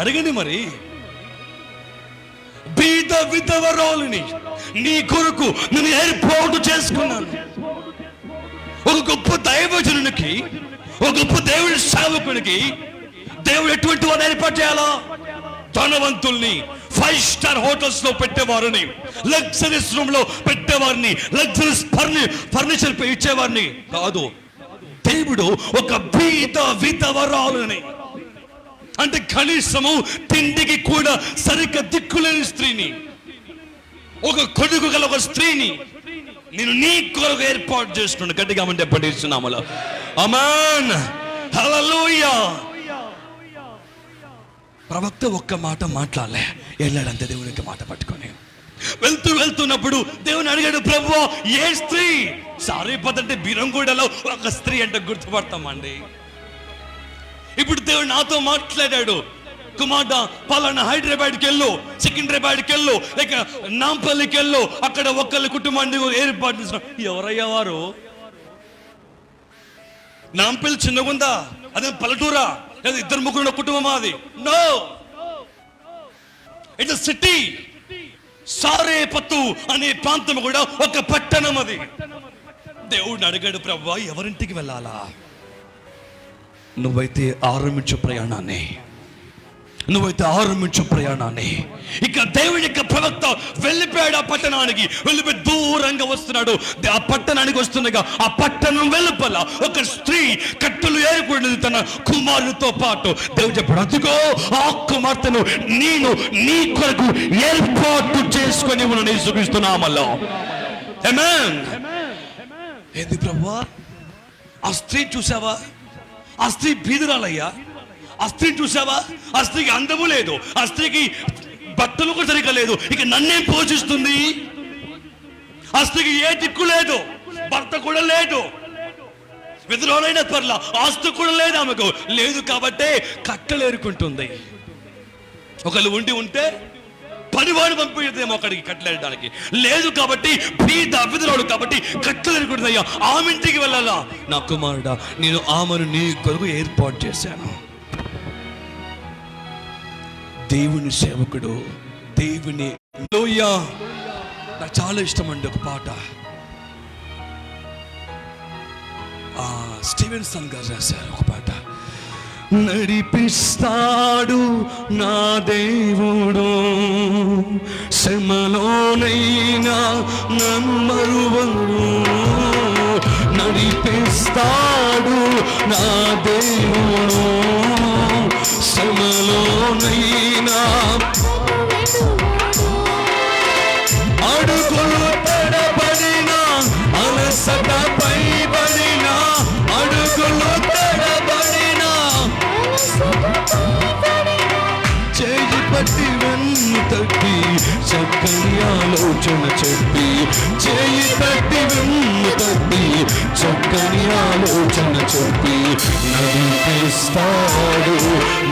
అడగండి మరి. బీద విధవరాలిని నీ కొరకు నేను ఏర్పాటు చేసుకున్నాను. ఒక గొప్ప దైవజనునికి, ఒక గొప్ప దేవుడి సేవకునికి దేవుడు ఎటువంటి వారిని ఏర్పాటు చేయాలా? ధనవంతుల్ని, 5 స్టార్ హోటల్స్ లో పెట్టేవారిని, లగ్జరీస్ రూమ్ లో పెట్టేవారిని, లగ్జరీస్ ఫర్నిచర్ ఇచ్చేవారిని కాదు. దేవుడు ఒక బీద విధవరాలని, అంటే కనీసము తిండికి కూడా సరిగ్గా దిక్కులేని స్త్రీని, ఒక కొడుకు గల ఒక స్త్రీని నేను నీ కొరకు ఏర్పాటు చేస్తున్నాను. గట్టిగా అంటే పఠిస్తున్నాములో ఆమేన్, హల్లెలూయా. ప్రవక్త ఒక్క మాట మాట్లాడలే, వెళ్ళాడంతే దేవునికి మాట పట్టుకొని. వెళ్తున్నప్పుడు దేవుని అడిగాడు, ప్రభువా ఏ స్త్రీ? సారీపత్ అంటే బీరంగూడలో ఒక స్త్రీ అంటే గుర్తుపడతామండి. ఇప్పుడు దేవుడు నాతో మాట్లాడాడు, కుమార్తె పలానా హైదరాబాద్కి వెళ్ళు, సికింద్రాబాద్కి వెళ్ళు, లేక నాంపల్లికి వెళ్ళు, అక్కడ ఒక్కళ్ళ కుటుంబాన్ని ఏర్పాటు చేసిన. ఎవరయ్యా వారు? నాంపల్లి చిన్నగుందా? అదే పల్లెటూరా? లేదా 2-3 కుటుంబం? అది నో, ఇట్స్ సిటీ. సారేపత్తు అనే ప్రాంతం కూడా ఒక పట్టణం. అది దేవుడిని అడిగాడు, ప్రభువా ఎవరింటికి వెళ్ళాలా? నువ్వైతే ఆరంభించు ప్రయాణాన్ని. ఇక దేవుడి యొక్క ప్రవక్త వెళ్ళిపోయాడు ఆ పట్టణానికి. వెళ్ళిపోయి దూరంగా వస్తున్నాడు. ఆ పట్టణానికి వస్తుండగా ఆ పట్టణం వెలుపల ఒక స్త్రీ కట్టెలు ఏరుకున్నది తన కుమారుడితో పాటు. దేవుడు చెప్పాడు, అదిగో ఆ కుమార్తెను నేను నీ కొరకు ఏర్పాటు చేసుకొని నేను చూపిస్తున్నామల్లో. ఆమేన్. ఏంది ప్రభువా? ఆ స్త్రీ చూసావా? ఆ స్త్రీ బీదరాలయ్యా. ఆ స్త్రీని చూసావా? ఆ స్త్రీకి అందము లేదు, ఆ స్త్రీకి బట్టలు కూడా సరిగ్గా లేదు. ఇక నన్నేం పోషిస్తుంది? ఆ స్త్రీకి ఏ దిక్కు లేదు, భర్త కూడా లేదు, విధురాలైన పర్లా, ఆస్తి కూడా లేదు ఆమెకు. లేదు కాబట్టే కట్టెలు ఏరుకుంటుంది. ఒకళ్ళు ఉంటే పనివాడు పంపించేదేమో అక్కడికి కట్టలేయడానికి. లేదు కాబట్టి బీద విధురాలు కాబట్టి కట్టెలు ఏరుకుంటుంది. అయ్యా ఆమె ఇంటికి వెళ్ళాలా? నా కుమారుడా నేను ఆమెను నీ కొరకు ఏర్పాటు చేశాను. దేవుని సేవకుడు, దేవుని హల్లెలూయా. నాకు చాలా ఇష్టం అండి ఒక పాట, స్టీవెన్సన్ గారు రాశారు ఒక పాట. నడిపిస్తాడు నా దేవుడు, శ్రమలోనైనా నన్ను మరువను. నడిపిస్తాడు నా దేవుడు, శ్రమలోనైనా అడుగులు తడబడినా, అలసట పైబడినా, అడుగులు తడబడినా, చేయి పట్టి వెన్ను తట్టి చక్కని ఆలోచన చెప్పి, చేయి పట్టి వెన్ను తట్టి చక్కని ఆలోచన చెప్పి నడిపిస్తాడు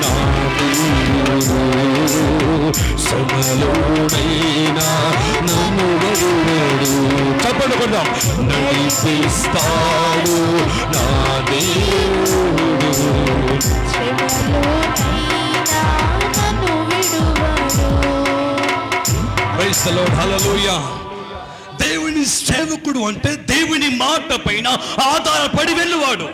నా దేవుడు, శ్రమలోనైనా నన్ను వదలడు. చెప్పండి కొద్దాం. నడిపిస్తాడు నా దేవుడు, ప్రైజ్ ది లార్డ్, హల్లెలూయా. దేవుని సేవకుడు అంటే దేవుని మాట పైన ఆధారపడి వెళ్ళువాడు.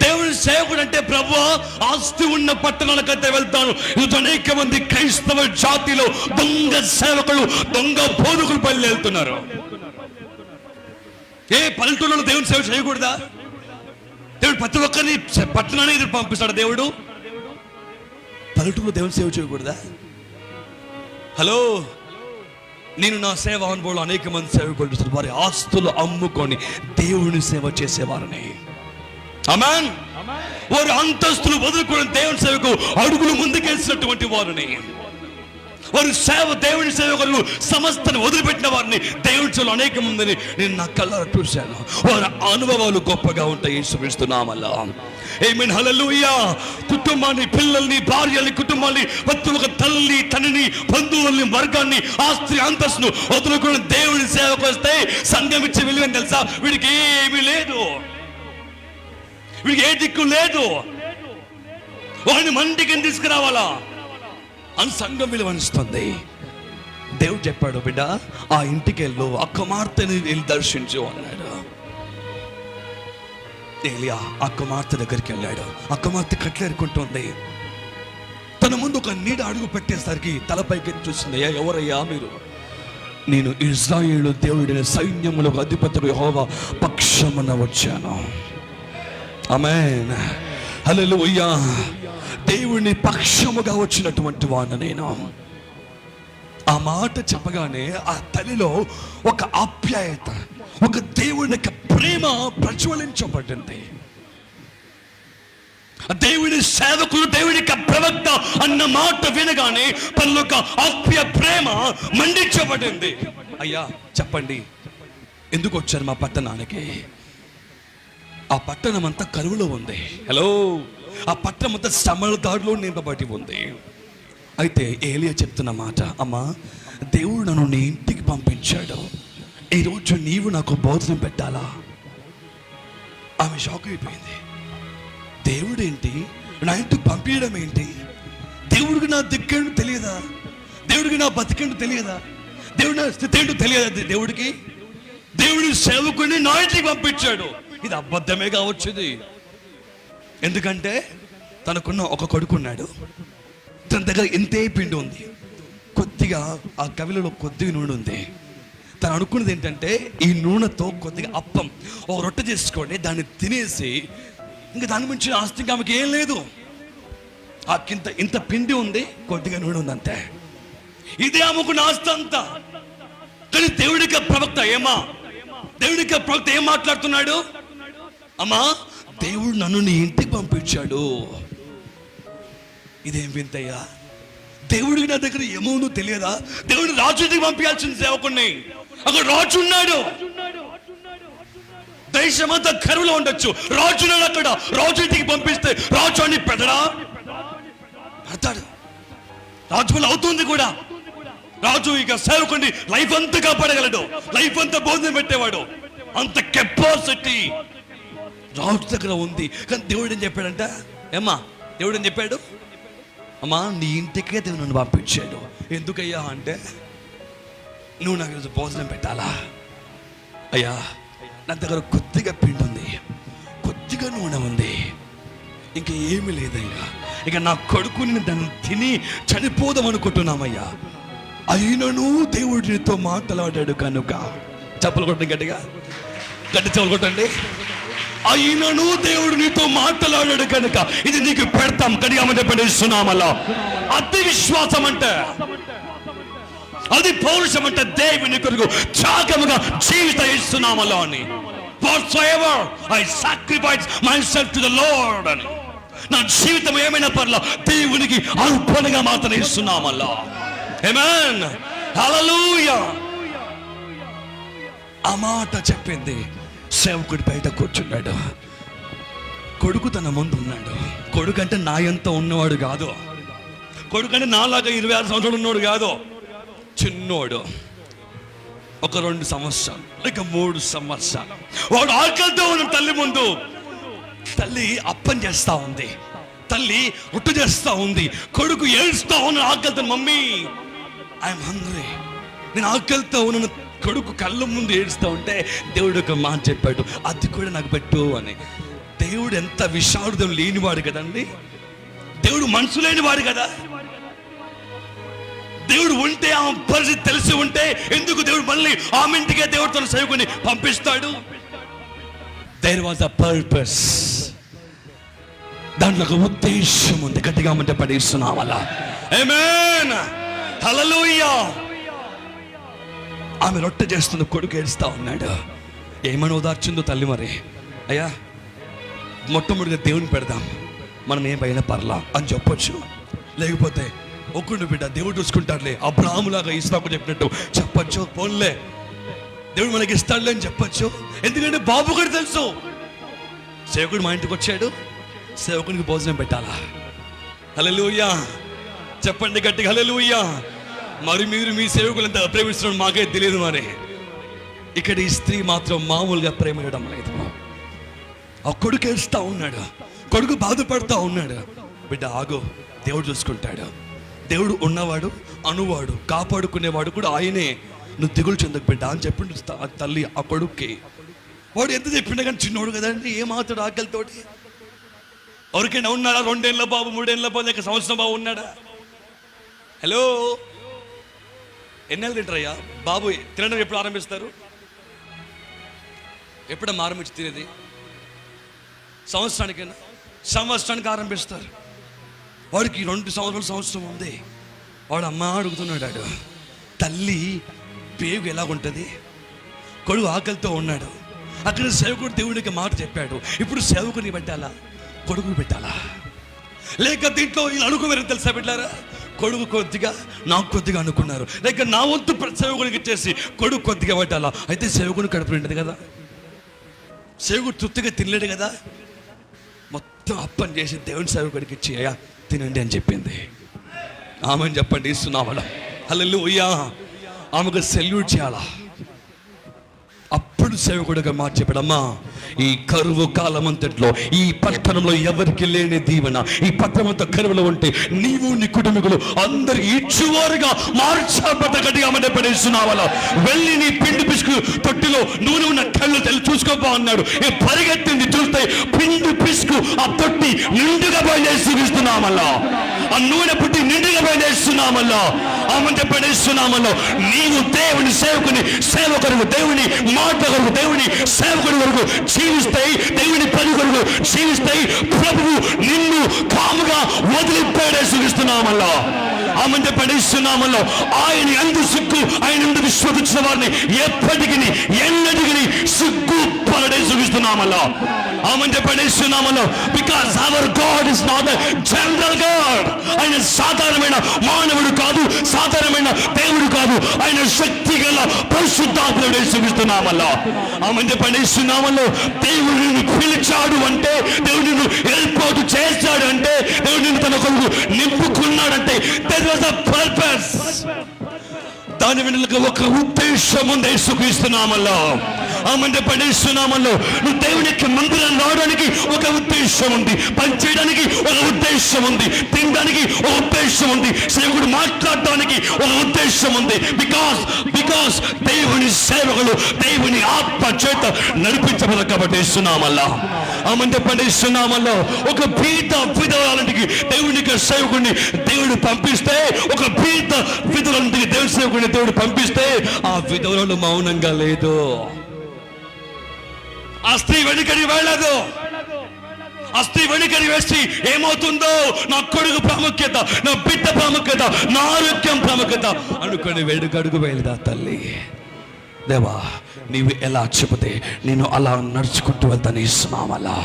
దేవుని సేవకుడు అంటే ప్రభువా ఆస్తి ఉన్న పట్టణాలకైతే వెళ్తాను. ఇది అనేక మంది క్రైస్తవ జాతిలో దొంగ సేవకులు, దొంగ బోధకులు బయలుదేరుతున్నారు. ఏ పల్లెటూళ్ళలో దేవుని సేవ చేయకూడదా? దేవుడు ప్రతి ఒక్కరిని పట్టణాన్ని ఎదురు పంపిస్తాడు. దేవుడు పల్లెటూరులో దేవుని సేవ చేయకూడదా? హలో, నేను నా సేవ అనుభవంలో అనేక మంది సేవకులు చూస్తారు, వారి ఆస్తులు అమ్ముకొని దేవుని సేవ చేసేవారని. ఆమేన్. వారి అంతస్తులు వదులుకొని దేవుని సేవకు అడుగులు ముందుకేసినటువంటి వారిని, వారు దేవుని సేవకులు సమస్తని వదిలిపెట్టిన వారిని దేవుడి సేవలు అనేక మందిని నేను నా కళ్ళారా చూశాను. వారి అనుభవాలు గొప్పగా ఉంటాయి యేసుక్రీస్తు నామములో. ఆమేన్, హల్లెలూయా. కుటుంబాన్ని, పిల్లల్ని, భార్యల్ని, కుటుంబాన్ని ఒక తల్లి, తండ్రిని, బంధువుల్ని, వర్గాన్ని, ఆస్తి అంతస్తును వదులుకుని దేవుని సేవకు వస్తే సంఘం ఇచ్చే విలువ తెలుసా? వీడికి ఏమీ లేదు, వీడికి ఏ దిక్కు లేదు, వాడిని మంటికి తీసుకురావాలా అని సంఘం విలువనిస్తుంది. దేవుడు చెప్పాడు, బిడ్డ ఆ ఇంటికి వెళ్ళు, ఆ కుమార్తెని వెళ్ళి దర్శించు అన్నాడు. ఏలియా ఆ కుమార్తె దగ్గరికి వెళ్ళాడు. ఆ కుమార్తె కట్లేరుకుంటుంది. తన ముందు ఒక నీడ అడుగు పెట్టేసరికి తలపైకి చూసింది. ఎవరయ్యా మీరు? నేను ఇశ్రాయేలు దేవుడిని సైన్యములకు అధిపతుడు యెహోవా పక్షమున వచ్చాను. ఆమేన్, హల్లెలూయా. దేవుని పక్షముగా వచ్చినటువంటి వాడిని నేను. ఆ మాట చెప్పగానే ఆ తల్లిలో ఒక ఆప్యాయత, ఒక దేవుని యొక్క ప్రేమ ప్రజ్వలించబడింది. దేవుని సేవకులు, దేవుని యొక్క ప్రవక్త అన్న మాట వినగానే తనలో ఒక ఆప్యాయ ప్రేమ మండించబడింది. అయ్యా చెప్పండి, ఎందుకు వచ్చారు మా పట్టణానికి? ఆ పట్టణం అంతా కరువులో ఉంది. హలో, ఆ పట్టణం అంతా శ్రమల దాడిలో నింపబడి ఉంది. అయితే ఏలియా చెప్తున్న మాట, అమ్మా దేవుడు నన్ను నీ ఇంటికి పంపించాడు, ఈరోజు నీవు నాకు భోజనం పెట్టాలా? ఆమె షాక్ అయిపోయింది. దేవుడు ఏంటి నా ఇంటికి పంపించడం ఏంటి? దేవుడికి నా దిక్కేంటో తెలియదా? దేవుడికి నా బతికేంటో తెలియదా? దేవుడి నా స్థితి ఏంటో తెలియదా? దేవుడికి దేవుడి సేవకుడిని నా ఇంటికి పంపించాడు. ఇది అబద్ధమే కావచ్చుది. ఎందుకంటే తనకున్న ఒక కొడుకున్నాడు, తన దగ్గర ఎంతే పిండి ఉంది, కొద్దిగా ఆ కవిలలో కొద్దిగా నూనె ఉంది. తను అనుకున్నది ఏంటంటే ఈ నూనెతో కొద్దిగా అప్పం ఒక రొట్టె చేసుకోండి, దాన్ని తినేసి ఇంకా దాని మించి ఆస్తి ఇంకా ఆమెకి ఏం లేదు. ఇంత పిండి ఉంది, కొద్దిగా నూనె ఉంది అంతే. ఇదే ఆమెకున్న ఆస్తి అంతా. కానీ దేవుడికి ప్రవక్త దేవుడికి ప్రవక్త ఏం మాట్లాడుతున్నాడు? అమ్మా దేవుడు నన్ను నీ ఇంటికి పంపించాడు. ఇదేం వింతయ్యా? దేవుడికి నా దగ్గర ఏమోనో తెలియదా? దేవుడు రాజు ఇంటికి పంపించాల్సిన సేవకుడిని. అక్కడ రాజు ఉన్నాడు. దేశమంతా కరువులో ఉండొచ్చు, రాజు ఉన్నాడు అక్కడ. రాజు ఇంటికి పంపిస్తే రాజు అని పెడతాడు. రాజు వల్ల అవుతుంది కూడా. రాజు ఇక సేవకుడిని లైఫ్ అంతా కాపాడగలడు, లైఫ్ అంతా భోజనం పెట్టేవాడు. అంత కెపాసిటీ రాజు దగ్గర ఉంది. కానీ దేవుడు ఏం చెప్పాడంట? దేవుడు ఏం చెప్పాడు? అమ్మా నీ ఇంటికే దేవుడు నన్ను పంపించాడు. ఎందుకయ్యా అంటే, నువ్వు నాకు ఈరోజు భోజనం పెట్టాలా? అయ్యా నా దగ్గర కొద్దిగా పిండి ఉంది, కొద్దిగా నూనె ఉంది, ఇంకా ఏమీ లేదయ్యా. ఇక నా కొడుకుని దాన్ని తిని చనిపోదాం అనుకుంటున్నామయ్యా. అయినను దేవుడు నీతో మాట్లాడాడు కనుక. చప్పలు కొట్టండి గట్టిగా, గట్టి చెప్పులు కొట్టండి. అయినను దేవుడు నీతో మాట్లాడాడు కనుక ఇది నీకు పెడతాం. గట్టిగా పడేస్తున్నామల్లా. అతి విశ్వాసం అంటే, అది పౌరుషం అంటే దేవుని కొరకు త్యాగముగా జీవితం ఇస్తున్నామల్లా అని. Whatsoever I sacrifice myself to the Lord అని. నా జీవితం ఏమైనా పర్లా దేవునికి అర్పణగా మాత్రం ఇస్తున్నామల్లా. Amen, hallelujah. ఆ మాట చెప్పింది. సేవకుడి బయట కూర్చున్నాడు. కొడుకు తన ముందు ఉన్నాడు. కొడుకు అంటే నా ఎంత ఉన్నవాడు కాదు, కొడుకు అంటే నాలాగా 26 సంవత్సరాలు ఉన్నవాడు కాదు, చిన్నోడు. ఒక 2 సంవత్సరాలు లేక 3 సంవత్సరాలు వాడు ఆకలితో ఉన్న తల్లి ముందు. తల్లి అప్పం చేస్తా ఉంది, తల్లి రొట్టె చేస్తా ఉంది. కొడుకు ఏడుస్తా ఉన్న ఆకలితో, మమ్మీ ఐఎమ్ హంగ్రీ, నేను ఆకలితో ఉన్న. కొడుకు కళ్ళ ముందు ఏడుస్తూ ఉంటే దేవుడు ఒక మాట చెప్పాడు, అది కూడా నాకు పెట్టు అని. దేవుడు ఎంత విషాదం లేనివాడు కదండి. దేవుడు మనసు లేనివాడు కదా. దేవుడు ఉంటే ఆ పరిస్థితి తెలిసి ఉంటే ఎందుకు దేవుడు మళ్ళీ ఆమె ఇంటికే దేవుడు తన సేవకుని పంపిస్తాడు? There was a purpose. దాంట్లో ఒక ఉద్దేశం ఉంది. గట్టిగా అంటే పడేస్తున్నాం అలా. ఆమేన్, హల్లెలూయా. ఆమె రొట్టె చేస్తున్న కొడుకు ఏడుస్తా ఉన్నాడు. ఏమని ఓదార్చిందో తల్లి మరి. అయ్యా మొట్టమొదటిగా దేవుని పెడదాం, మనం ఏమైనా పర్లా అని చెప్పొచ్చు. లేకపోతే ఒక్కడు బిడ్డ, దేవుడు చూసుకుంటాడులే. అబ్రాహాములాగా ఇస్సాకు చెప్పినట్టు చెప్పచ్చు, పోన్లే దేవుడు మనకి ఇస్తాడులే అని చెప్పచ్చు. ఎందుకంటే బాబు కూడా తెలుసు, సేవకుడు మా ఇంటికి వచ్చాడు, సేవకునికి భోజనం పెట్టాలా. హల్లెలూయా, చెప్పండి గట్టిగా హల్లెలూయా. మరి మీరు మీ సేవకులంతా ప్రేమిస్తున్నాడు మాకే తెలియదు. మరి ఇక్కడ ఈ స్త్రీ మాత్రం మామూలుగా ప్రేమ ఇవ్వడం లేదు. ఆ కొడుకు ఏడుస్తూ ఉన్నాడు, కొడుకు బాధపడుతూ ఉన్నాడు. బిడ్డ ఆగు, దేవుడు చూసుకుంటాడు. దేవుడు ఉన్నవాడు, అనువాడు, కాపాడుకునేవాడు కూడా ఆయనే. నువ్వు దిగులు చెందకు బిడ్డ అని చెప్పిండు తల్లి ఆ కొడుక్కి. వాడు ఎంత చెప్పిండే కానీ చిన్నోడు కదండి, ఏమాతాడు ఆకలితోటి? ఎవరికైనా ఉన్నాడా 2 ఏళ్ళ బాబు, 3 ఏళ్ళ బాబు, లేక సంవత్సరం బాబు ఉన్నాడా? హలో, ఎన్నేళ్ళు తింటారయ్యా బాబు? తినడం ఎప్పుడు ఆరంభిస్తారు? ఎప్పుడన్నా ఆరంభించి తినేది? సంవత్సరానికి ఆరంభిస్తారు. వాడికి 2 సంవత్సరం ఉంది. వాడు అమ్మ అడుగుతున్నాడు. తల్లి పేగు ఎలాగుంటుంది? కొడుకు ఆకలితో ఉన్నాడు. అక్కడ సేవకుడు దేవుడికి మాట చెప్పాడు. ఇప్పుడు సేవకుని పెట్టాలా, కొడుకుని పెట్టాలా? లేక దీంట్లో ఇలా అనుకోవారు తెలుసా బిడ్డారా? కొడుకు కొద్దిగా, నాకు కొద్దిగా అనుకున్నారు. లేక నా వంతు సేవకునికి ఇచ్చేసి కొడుకు కొద్దిగా పెట్టాలా? అయితే సేవకుని కడుపు నిండదు కదా, సేవకుడు తృప్తిగా తినలేడు కదా. మొత్తం అప్పని చేసి దేవుని సేవకుడికి ఇచ్చి అయ్యా తినండి అని చెప్పింది. ఆమెను చెప్పండి, ఇస్తున్నామలా. హల్లెలూయా. ఆమెకు సెల్యూట్ చేయాలా. అప్పుడు సేవకుడిగా మాట చెప్పాడమ్మా, ఈ కరువు కాలం అంతట్లో ఈ పట్టణంలో ఎవరికి లేని దీవెన, ఈ పట్టణం అంతా కరువులో ఉంటే నీవు నీ కుటుంబీకులు అందరు ఇచ్చువారుగా మార్చబడ్డగట్టిగా ఆమె పడేస్తున్నావలా. వెళ్ళి నీ పిండి పిసుకు తొట్టిలో నూనె ఉన్న కళ్ళు తెలి చూసుకోపో అన్నాడు. పరిగెత్తింది, చూస్తే పిండి పిసుకు ఆ తొట్టి నిండుగా బయలుదేసి చూపిస్తున్నామల్లా. ఆ నూనె పుట్టి నిండుగా బయలుదేస్తున్నామల్లా. ఆమె పడేస్తున్నామల్లో. నీవు దేవుని సేవకుడు దేవుని మాట కొరకు, దేవుని సేవకుడి వరకు జీవిస్తాయి, దేవుని పని కొరకు జీవిస్తాయి. ప్రభువు నిన్ను కాముగా వదిలిపోయాడే చూపిస్తున్నామల్లో. ఆమె పడేస్తున్నామల్లో. ఆయన ఎందు సిగ్గు, ఆయన ఎందు విశ్వసించిన వారిని ఎప్పటికీ ఎన్నటికీ సిగ్గుపడే చూపిస్తున్నామల్లో. ఆమె పడేస్తున్నామల్లో. Because our God is not a general God. ఆయన సాధారణమైన మానవుడు కాదు, సాధారణమైన దేవుడు కాదు. ఆయన శక్తి గల పరిశుద్ధాత్ముడే చూపిస్తున్నామల్లో. ఆమె పడేస్తున్నామల్లో. దేవుడిని పిలిచాడు అంటే, దేవుడిని ఏర్పాటు చేశాడు అంటే, దేవుడిని తన కొరకు నింపుకున్నాడంటే there was a purpose. దాని వెనుక ఒక ఉద్దేశం ఉంది. యేసుక్రీస్తునామములో ఆమె పడేస్తున్నామల్లో. నువ్వు దేవునికి మందిరం రావడానికి ఒక ఉద్దేశం ఉంది, పని చేయడానికి ఒక ఉద్దేశం ఉంది, తినడానికి ఒక ఉద్దేశం ఉంది, సేవకుడు మాట్లాడటానికి ఒక ఉద్దేశం ఉంది. బికాస్ దేవుని సేవకులు దేవుని ఆత్మ చేత నడిపించబడ కాబట్టి ఇస్తున్నామల్లా. ఆమె పడేస్తున్నామల్లో. ఒక బీద విధవాలంటికి దేవునికి సేవకుడిని దేవుడు పంపిస్తే, ఒక బీద విధవాలంటికి దేవుని సేవకుడిని దేవుడు పంపిస్తే ఆ విధవలు మౌనంగా లేదు. ఆ స్త్రీ వెనుకడి వెళ్ళదు. ఆ స్త్రీ వెనుకడి వేసి ఏమవుతుందో, నా కొడుకు ప్రాముఖ్యత, నా బిడ్డ ప్రాముఖ్యత, నా ఆరోగ్యం ప్రాముఖ్యత అనుకుని వెనుకడుగు వెళ్ళదా తల్లి. దేవా, నీవు ఎలా చెబితే నేను అలా నడుచుకుంటూ వెళ్తాను ఇస్తున్నామల్లా.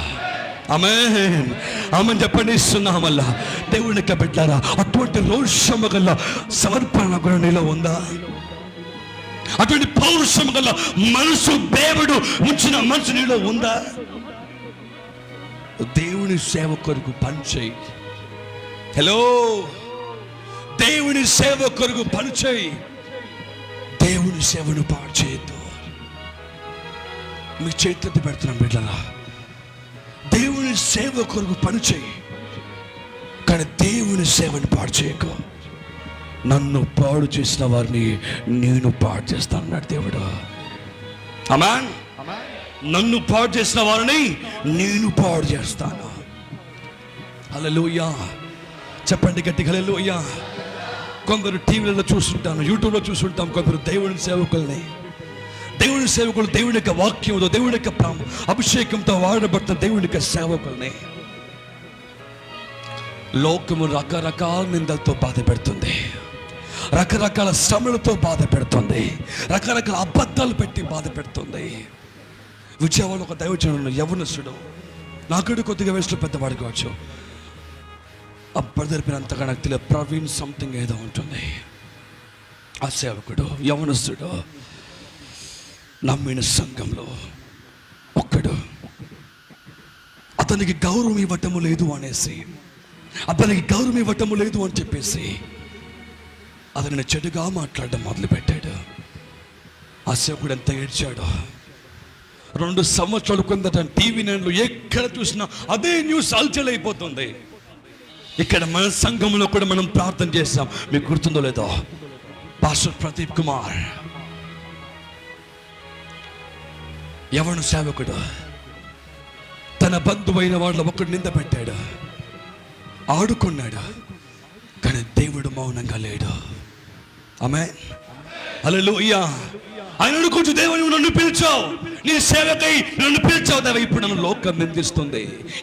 ఆమేన్. ఆమె చెప్పండి ఇస్తున్నామల్లా. దేవునికి బిడ్డలారా, అటువంటి రోషము గల సమర్పణ కూడా నీలో ఉందా? అటువంటి పౌరుషము గల మనసు, దేవుడు ఉంచిన మనసు నీలో ఉందా? దేవుని సేవ కొరకు పనిచేయి. హలో, దేవుని సేవ కొరకు పనిచేయి. దేవుని సేవను పాడు చేయొద్దు. మీ చేతులెత్తి పెడుతున్నాం బిడ్డలా. దేవుని సేవ కొరకు పనిచేయి, కానీ దేవుని సేవను పాడు చేయకు. నన్ను పాడు చేసిన వారిని నేను పాడు చేస్తాను అన్నాడు దేవుడు. ఆమేన్. నన్ను పాడు చేసిన వారిని నేను పాడు చేస్తాను. హల్లెలూయా. చెప్పండి గట్టిగా హల్లెలూయా. కొందరు టీవీలలో చూస్తుంటాను, యూట్యూబ్లో చూస్తుంటాం కొందరు దేవుని సేవకుల్ని. దేవుని సేవకులు దేవుని యొక్క వాక్యంతో, దేవుని యొక్క అభిషేకంతో వాడబడుతున్న దేవుని యొక్క సేవకుల్ని లోకము రకరకాల నిందలతో బాధ పెడుతుంది, రకరకాల శ్రమలతో బాధ పెడుతుంది, రకరకాల అబద్ధాలు పెట్టి బాధ పెడుతుంది. విజయవాడలో ఒక దైవజనుడు యవనస్తుడు, నాకుడు కొద్దిగా వయసులో పెద్దవాడు కావచ్చు. బ్రదర్ పేరు అంతగా నాకు తెలియదు, ప్రవీణ్ సంథింగ్ ఏదో ఉంటుంది. ఆ సేవకుడు యవనస్తుడు, నమ్మిన సంఘంలో ఒక్కడు. అతనికి గౌరవం ఇవ్వటము లేదు అనేసి, అతనికి గౌరవం ఇవ్వటము లేదు అని చెప్పేసి అతనిని చెడుగా మాట్లాడడం మొదలుపెట్టాడు. ఆ సేవకుడు ఎంత ఏడ్చాడో. 2 సంవత్సరాల కిందట టీవీ నైన్లో ఎక్కడ చూసినా అదే న్యూస్ అల్చలైపోతుంది. ఇక్కడ మన సంఘంలో కూడా మనం ప్రార్థన చేస్తాం, మీకు గుర్తుందో లేదో, పాస్టర్ ప్రదీప్ కుమార్ యవన సేవకుడు తన బంధువైన వాళ్ళ ఒకడు నింద పెట్టాడు, ఆడుకున్నాడు, కానీ దేవుడు మౌనంగా లేడు. ఆమేన్, హల్లెలూయా. ఆయన అనుకుంటూ, దేవుని నన్ను పిలిచావు, నీ సేవకై నన్ను పిలిచావు దేవా. ఇప్పుడు నన్ను లోకం నిందిస్తుంది,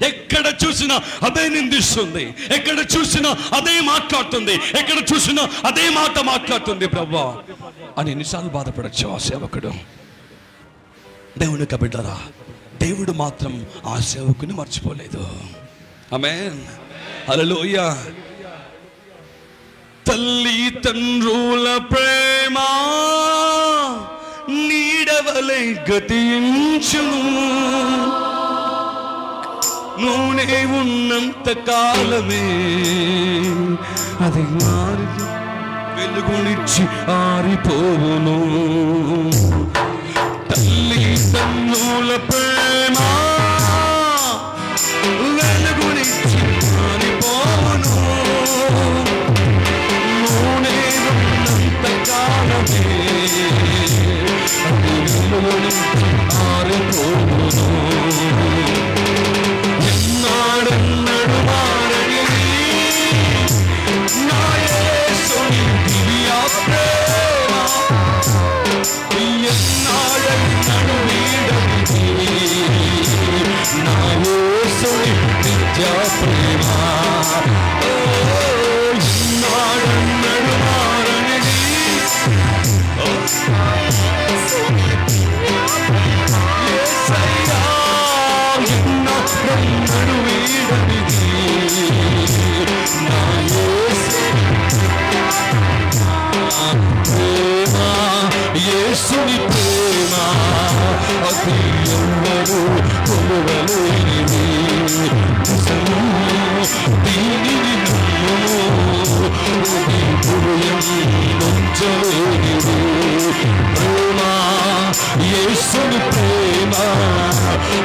ఎక్కడ చూసినా అదే నిందిస్తుంది, ఎక్కడ చూసినా అదే మాట్లాడుతుంది, ఎక్కడ చూసినా అదే మాట మాట్లాడుతుంది ప్రభువా అని ఎన్నిసార్లు బాధపడచ్చు ఆ సేవకుడు. దేవుని బిడ్డలారా, దేవుడు మాత్రం ఆ సేవకుని మర్చిపోలేదు. ఆమేన్, హల్లెలూయా. తల్లి తండ్రుల ప్రేమ నీడవలే గతించును, నూనె ఉన్నంత కాలమే అది వెలుగునిచ్చి ఆరిపోవును. తల్లి తండ్రుల ప్రేమ వెలుగునిచ్చి ఆరిపోవును, నూనె ఉన్నంత కాలమే ఆరిపోవును. ఎన్నాడెన్నడు మారని నా యేసుని దివ్య ప్రేమ, ఎన్నాడెన్నడు వీడని నా యేసుని నిత్య ప్రేమ, ఎన్నాడెన్నడు మారని యేసుని ప్రేమ అది ఎవ్వరు కొలవలేనిది. దీనిని నుంచలేనిది ప్రేమ, యేసుని ప్రేమ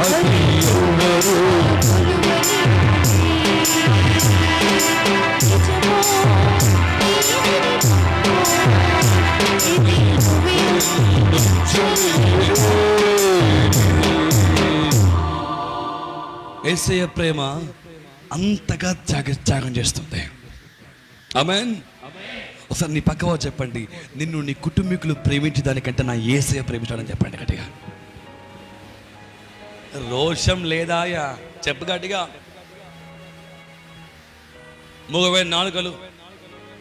అది ఎవ్వరు యేసయ్య ప్రేమ అంతగా త్యాగం చేస్తుంది. ఆమేన్. ఒకసారి నీ పక్కవా చెప్పండి, నిన్ను నీ కుటుంబీకులు ప్రేమించే దానికంటే నా యేసయ్య ప్రేమించాడని చెప్పండి గట్టిగా. రోషం లేదాయా చెప్పు గట్టిగా. మూగమైన నాలుకలు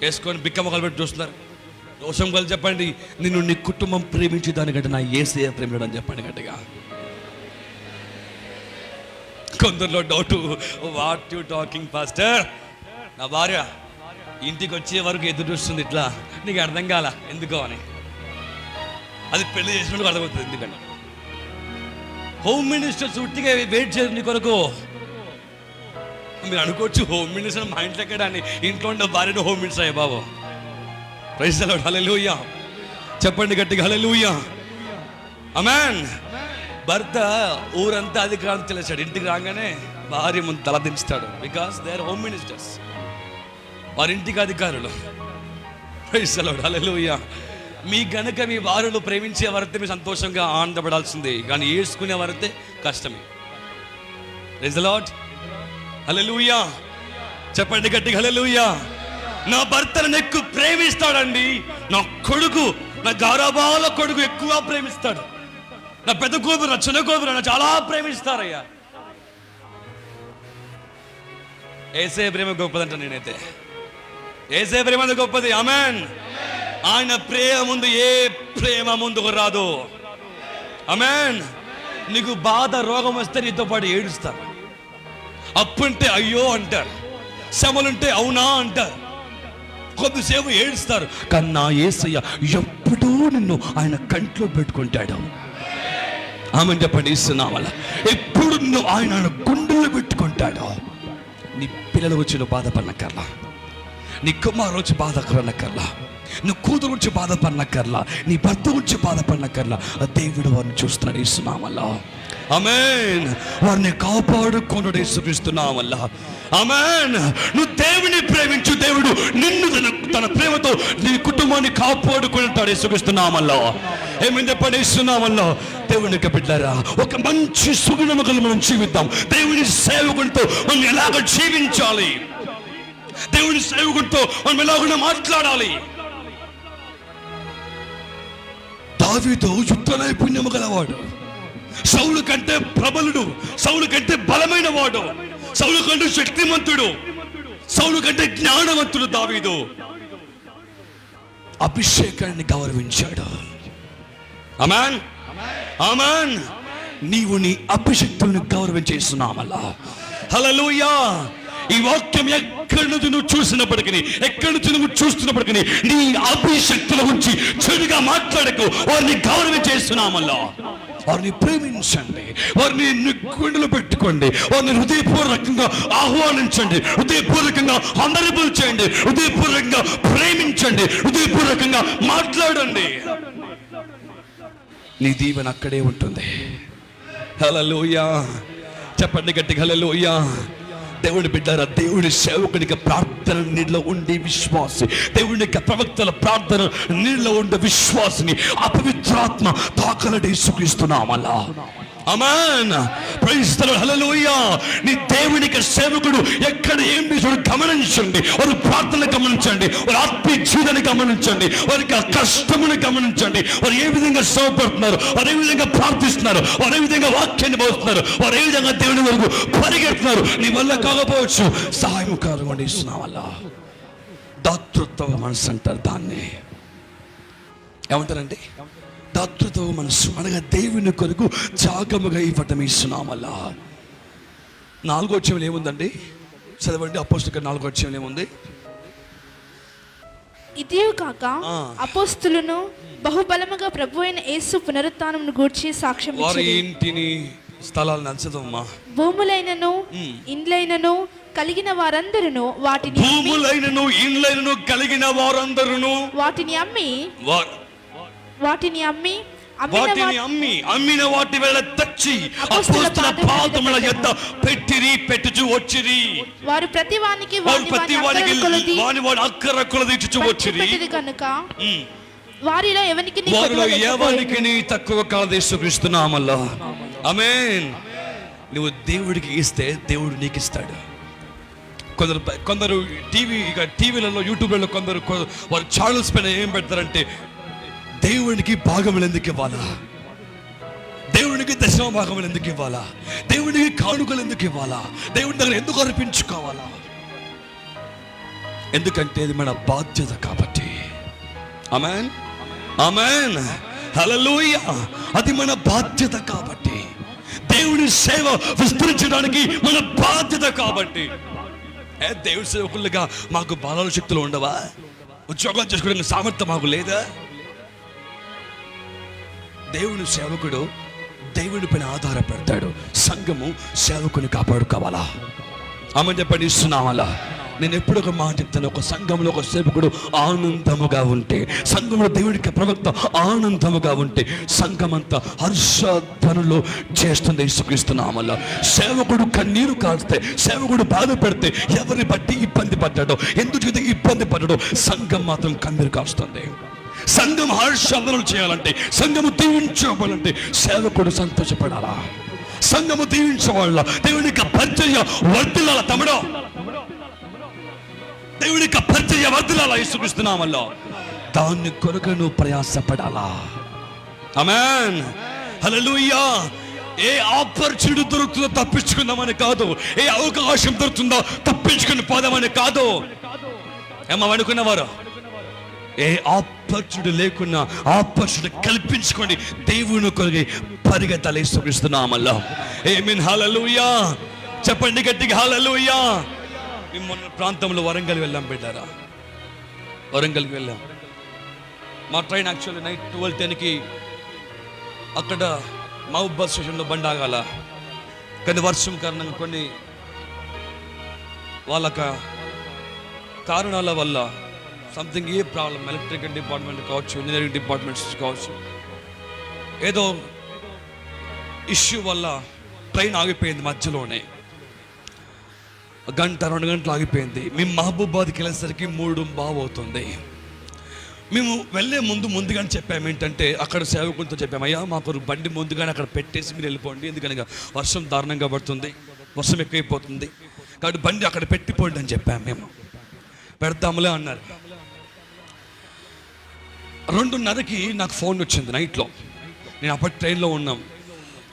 వేసుకొని బిక్క మొక్కలు పెట్టి చూస్తున్నారు. రోషం కలిసి చెప్పండి, నిన్ను నీ కుటుంబం ప్రేమించే దానికంటే నా యేసయ్య ప్రేమించడం చెప్పండి గట్టిగా. కొందరిలో doubt, what you talking pastor? నా భార్య ఇంటికి వచ్చే వరకు ఎదురు చూస్తుంది, ఇట్లా నీకు అర్థం కాల ఎందుకో అని. అది పెళ్లి చేసినప్పుడు అర్థమవుతుంది ఎందుకంటే. హోమ్ మినిస్టర్స్ ఉట్టిగా వెయిట్ చేయదు నీ కొరకు. మీరు అనుకోవచ్చు హోమ్ మినిస్టర్ మా ఇంట్లో ఎక్కడ అని, ఇంట్లో ఉండే భార్యను హోమ్ మినిస్టర్ అయ్యా బాబు. Praise the Lord, hallelujah. చెప్పండి గట్టిగా హల్లెలూయా. ఆమేన్. భర్త ఊరంతా అధికారం తెలిసాడు, ఇంటికి రాగానే భార్య ముందు తల దించుతాడు. Because they are home ministers, వారింటికి అధికారులు. Praise the Lord, hallelujah. మీ గనుక మీ భార్యలు ప్రేమించే వారైతే మీరు సంతోషంగా ఆనందపడాల్సిందే, కానీ ఏడ్చుకునే వారైతే కష్టమే. Praise the Lord, hallelujah. చెప్పండి గట్టిగా హల్లెలూయా. నా భర్తను ఎక్కువ ప్రేమిస్తాడండి నా కొడుకు, నా గారాబాల కొడుకు ఎక్కువ ప్రేమిస్తాడు. నా పెద్ద కూతురు, నా చిన్న కూతురు నా చాలా ప్రేమిస్తారయ్యా. యేసయ్య ప్రేమ గొప్పదంట. నేనైతే యేసయ్య ప్రేమ గొప్పది. ఆమేన్. ఆయన ప్రేమ ముందు ఏ ప్రేమ ముందుకు రాదు. ఆమేన్. నీకు బాధ రోగం వస్తే నీతో పాటు ఏడుస్తారు, అప్పుంటే అయ్యో అంటారు. శ్రమలుంటే అవునా అంటారు, కొద్దిసేపు ఏడుస్తారు. కానీ నా యేసయ్య ఎప్పుడూ నిన్ను ఆయన కంట్లో పెట్టుకుంటాడు. ఆమె చెప్పండి, ఇస్తున్నామల్ల ఎప్పుడు నిన్ను ఆయన గుండెల్లో పెట్టుకుంటాడు. నీ పిల్లల వచ్చి నువ్వు బాధపడనక్కర్లా, నీ కుమారులు వచ్చి బాధపడనక్కర్లా, నువ్వు కూతురు వచ్చి బాధపడనక్కర్లా, నీ భర్త వచ్చి బాధపడనక్కర్లా. దేవుడు వారిని చూస్తున్నాడు. ఇస్తున్నామల్ల ఆమేన్. వారిని కాపాడుకోనుడు యేసుక్రీస్తున్నామల్ల ఆమేన్. నువ్వు దేవుని ప్రేమించు, దేవుడు నిన్ను తన ప్రేమతో నీ కుటుంబాన్ని కాపాడుకుంటాడు. యేసుక్రీస్తున్నామల్ల ఏమైంది చెప్పండి, ఇస్తున్నామల్ల. దేవునికి బిడ్డలారా, ఒక మంచి సుగుణములు మనం జీవిద్దాం. దేవుని సేవకునితో మనం ఎలాగ జీవించాలి, దేవుని సేవకునితో మనం ఎలాగ మాట్లాడాలి. దావీదు యుద్ధ నైపుణ్యము గలవాడు, సౌలు కంటే ప్రబలుడు, సౌలు కంటే బలమైన వాడు, సౌలు కంటే శక్తిమంతుడు, సౌలు కంటే జ్ఞానవంతుడు. దావీదు అభిషేకాన్ని గౌరవించాడు. ఆమేన్, ఆమేన్. నీవు నీ అభిషక్తులను గౌరవించేస్తున్నామల్లా. హల్లెలూయా. ఈ వాక్యం ఎక్కడి నుంచి నువ్వు చూసినప్పటికీ, ఎక్కడి నుంచి నువ్వు చూస్తున్నప్పటికీ నీ అభిషక్తుల గురించి చెడుగా మాట్లాడకు. వారిని గౌరవించేస్తున్నామల్లా. వారిని ప్రేమించండి, వారిని గుండెలు పెట్టుకోండి, వారిని హృదయపూర్వకంగా ఆహ్వానించండి, హృదయపూర్వకంగా అందరిపులు చేయండి, హృదయపూర్వకంగా ప్రేమించండి, హృదయపూర్వకంగా మాట్లాడండి. నీ దీవెన అక్కడే ఉంటుంది. హల్లెలూయా. చెప్పండి గట్టిగా హల్లెలూయా. దేవుని బిడ్డారా, దేవుని సేవకునికి ప్రార్థన నీళ్ళలో ఉండే విశ్వాసి, దేవుని యొక్క ప్రవక్తల ప్రార్థన నీళ్ళలో ఉండే విశ్వాసిని అపవిత్రాత్మ తాకలడి యేసుక్రీస్తున్నామల్లా. Amen. Praise the Lord. Hallelujah. నీ దేవునికి సేవకుడు ఎక్కడ ఏం చేస్తాడో గమనించండి. వారి ప్రార్థన గమనించండి, వారి ఆత్మీయ జీవితాన్ని గమనించండి, వారి కష్టమును గమనించండి. వారు ఏ విధంగా సేవపడుతున్నారు, వారు ఏ విధంగా ప్రార్థిస్తున్నారు, వారు ఏ విధంగా వాక్యాన్ని బోధిస్తున్నారు, వారు ఏ విధంగా దేవుని వరకు పరిగెడుతున్నారు. నీ వల్ల కాకపోవచ్చు, సహాయముకారంగా ఇస్తున్నావల్లా. దాతృత్వ మనసు అంటారు దాన్ని. ఏమంటారండి? దాతృత్వ మనసు అనగా దేవుని కొరకు త్యాగముగా ఇవ్వటం ఇస్తున్నామల్లా. 4వ అధ్యాయంలో ఏముందండి? చదవండి. అపోస్తలుల 4వ అధ్యాయంలో ఏముంది? ఇదే కాక అపోస్తలులను బహుబలముగా ప్రభువైన యేసు పునరుత్థానమును గూర్చి సాక్ష్యం ఇచ్చిరి. వారి ఇంటిని స్థలాలను అంచదమ్మా. భూములైనను ఇండ్లైనను కలిగిన వారందరూ వాటిని భూములైనను ఇండ్లైనను కలిగిన వారందరూ వాటిని అమ్మి అమ్మిన వాటి వేళ తెచ్చి అపోస్తలుల పాదముల యొద్ద పెట్టిరి, పెట్టుచు వచ్చిరి. వారు ప్రతి వానికి వాని అక్కర కొలది ఇచ్చుచు వచ్చిరి కనుక వారిలో ఎవరికి తక్కువ కాదు. యేసుక్రీస్తునామములో ఆమేన్. నువ్వు దేవుడికి ఇస్తే దేవుడు నీకు ఇస్తాడు. కొందరు టీవీలలో యూట్యూబ్లలో కొందరు వారి ఛానల్స్ పైన ఏం పెడతారంటే, దేవునికి భాగములు ఎందుకు ఇవ్వాలా, దేవునికి దశమ భాగములు ఎందుకు ఇవ్వాలా, దేవునికి కానుకలు ఎందుకు ఇవ్వాలా, దేవుని దగ్గర ఎందుకు అర్పించుకోవాలా? ఎందుకంటే ఇది మన బాధ్యత కాబట్టి. ఆమేన్, ఆమేన్, హల్లెలూయా. అది మన బాధ్యత కాబట్టి, దేవుని సేవ విస్తరించడానికి మన బాధ్యత కాబట్టి. దేవుని సేవకులుగా మాకు బలాల శక్తులు ఉండవా? ఉద్యోగాలు చేసుకోవడానికి సామర్థ్యం మాకు లేదా? దేవుని సేవకుడు దేవుని పైన ఆధారపడతాడు. సంఘము సేవకుని కాపాడుకోవాలా. ఆమె చెప్పండి, ఇస్తున్నామలా. నేను ఎప్పుడు ఒక మాట చెప్తాను, ఒక సంఘంలో ఒక సేవకుడు ఆనందముగా ఉంటే, సంఘంలో దేవుడికి ప్రవక్త ఆనందముగా ఉంటే, సంఘమంతా హర్షధ్వనులు చేస్తుంది. యేసుక్రీస్తునామములో సేవకుడు కన్నీరు కాల్స్తే, సేవకుడు బాధపడితే, ఎవరిని బట్టి ఇబ్బంది పడ్డాడో, ఎందుకు ఇబ్బంది పడ్డాడో, సంఘం మాత్రం కన్నీరు కాస్తుంది. సంఘం హర్షధ్వనులు చేయాలంటే, సంఘము దీవించబడాలంటే సేవకుడు సంతోషపడాలా. సంఘము దీవించవాళ్ళ దేవునికి పరిచర్య వర్ధిల్లాల. తమ్ముడో, దేవునికి పరిచర్య వర్ధిల్లాల. యేసుక్రీస్తునామములో దాన్ని కొరకు నువ్వు ప్రయాసపడాలా. ఆమేన్, హల్లెలూయా. ఏ ఆపర్చునిటీ దొరుకుతుందో తప్పించుకుందామని కాదు, ఏ అవకాశం దొరుకుతుందో తప్పించుకుని పోదామని కాదు. ఏమో అనుకున్నవారు, ఏ ఆపర్చునిటీ లేకున్నా ఆపర్చునిటీ కల్పించుకోండి. దేవుని కొరకు పరిగెత్తాలి. యేసుక్రీస్తునామములో ఆమేన్, హల్లెలూయా. చెప్పండి గట్టిగా హల్లెలూయా. మేము మొన్న ప్రాంతంలో వరంగల్ వెళ్ళాం బిడ్డారా. వరంగల్కి వెళ్ళాం. మా ట్రైన్ యాక్చువల్లీ నైట్ 12:10కి అక్కడ మహబూబాద్ స్టేషన్లో బండి ఆగాల. కానీ వర్షం కారణంగా కొన్ని వాళ్ళక కారణాల వల్ల సంథింగ్ ఏ ప్రాబ్లం, ఎలక్ట్రికల్ డిపార్ట్మెంట్ కావచ్చు, ఇంజనీరింగ్ డిపార్ట్మెంట్స్ కావచ్చు, ఏదో ఇష్యూ వల్ల ట్రైన్ ఆగిపోయింది. మధ్యలోనే 1-2 గంటలు ఆగిపోయింది. మేము మహబూబాద్కి వెళ్ళేసరికి 3:15 అవుతుంది. మేము వెళ్ళే ముందుగానే చెప్పాము ఏంటంటే, అక్కడ సేవకులతో చెప్పాము, అయ్యా మాకు బండి ముందుగానే అక్కడ పెట్టేసి మీరు వెళ్ళిపోండి, ఎందుకనగా వర్షం దారుణంగా పడుతుంది, వర్షం ఎక్కువైపోతుంది, కాబట్టి బండి అక్కడ పెట్టిపోండి అని చెప్పాము. మేము పెడతాములే అన్నారు. 2:30కి నాకు ఫోన్ వచ్చింది నైట్లో. నేను అప్పటి ట్రైన్లో ఉన్నాం.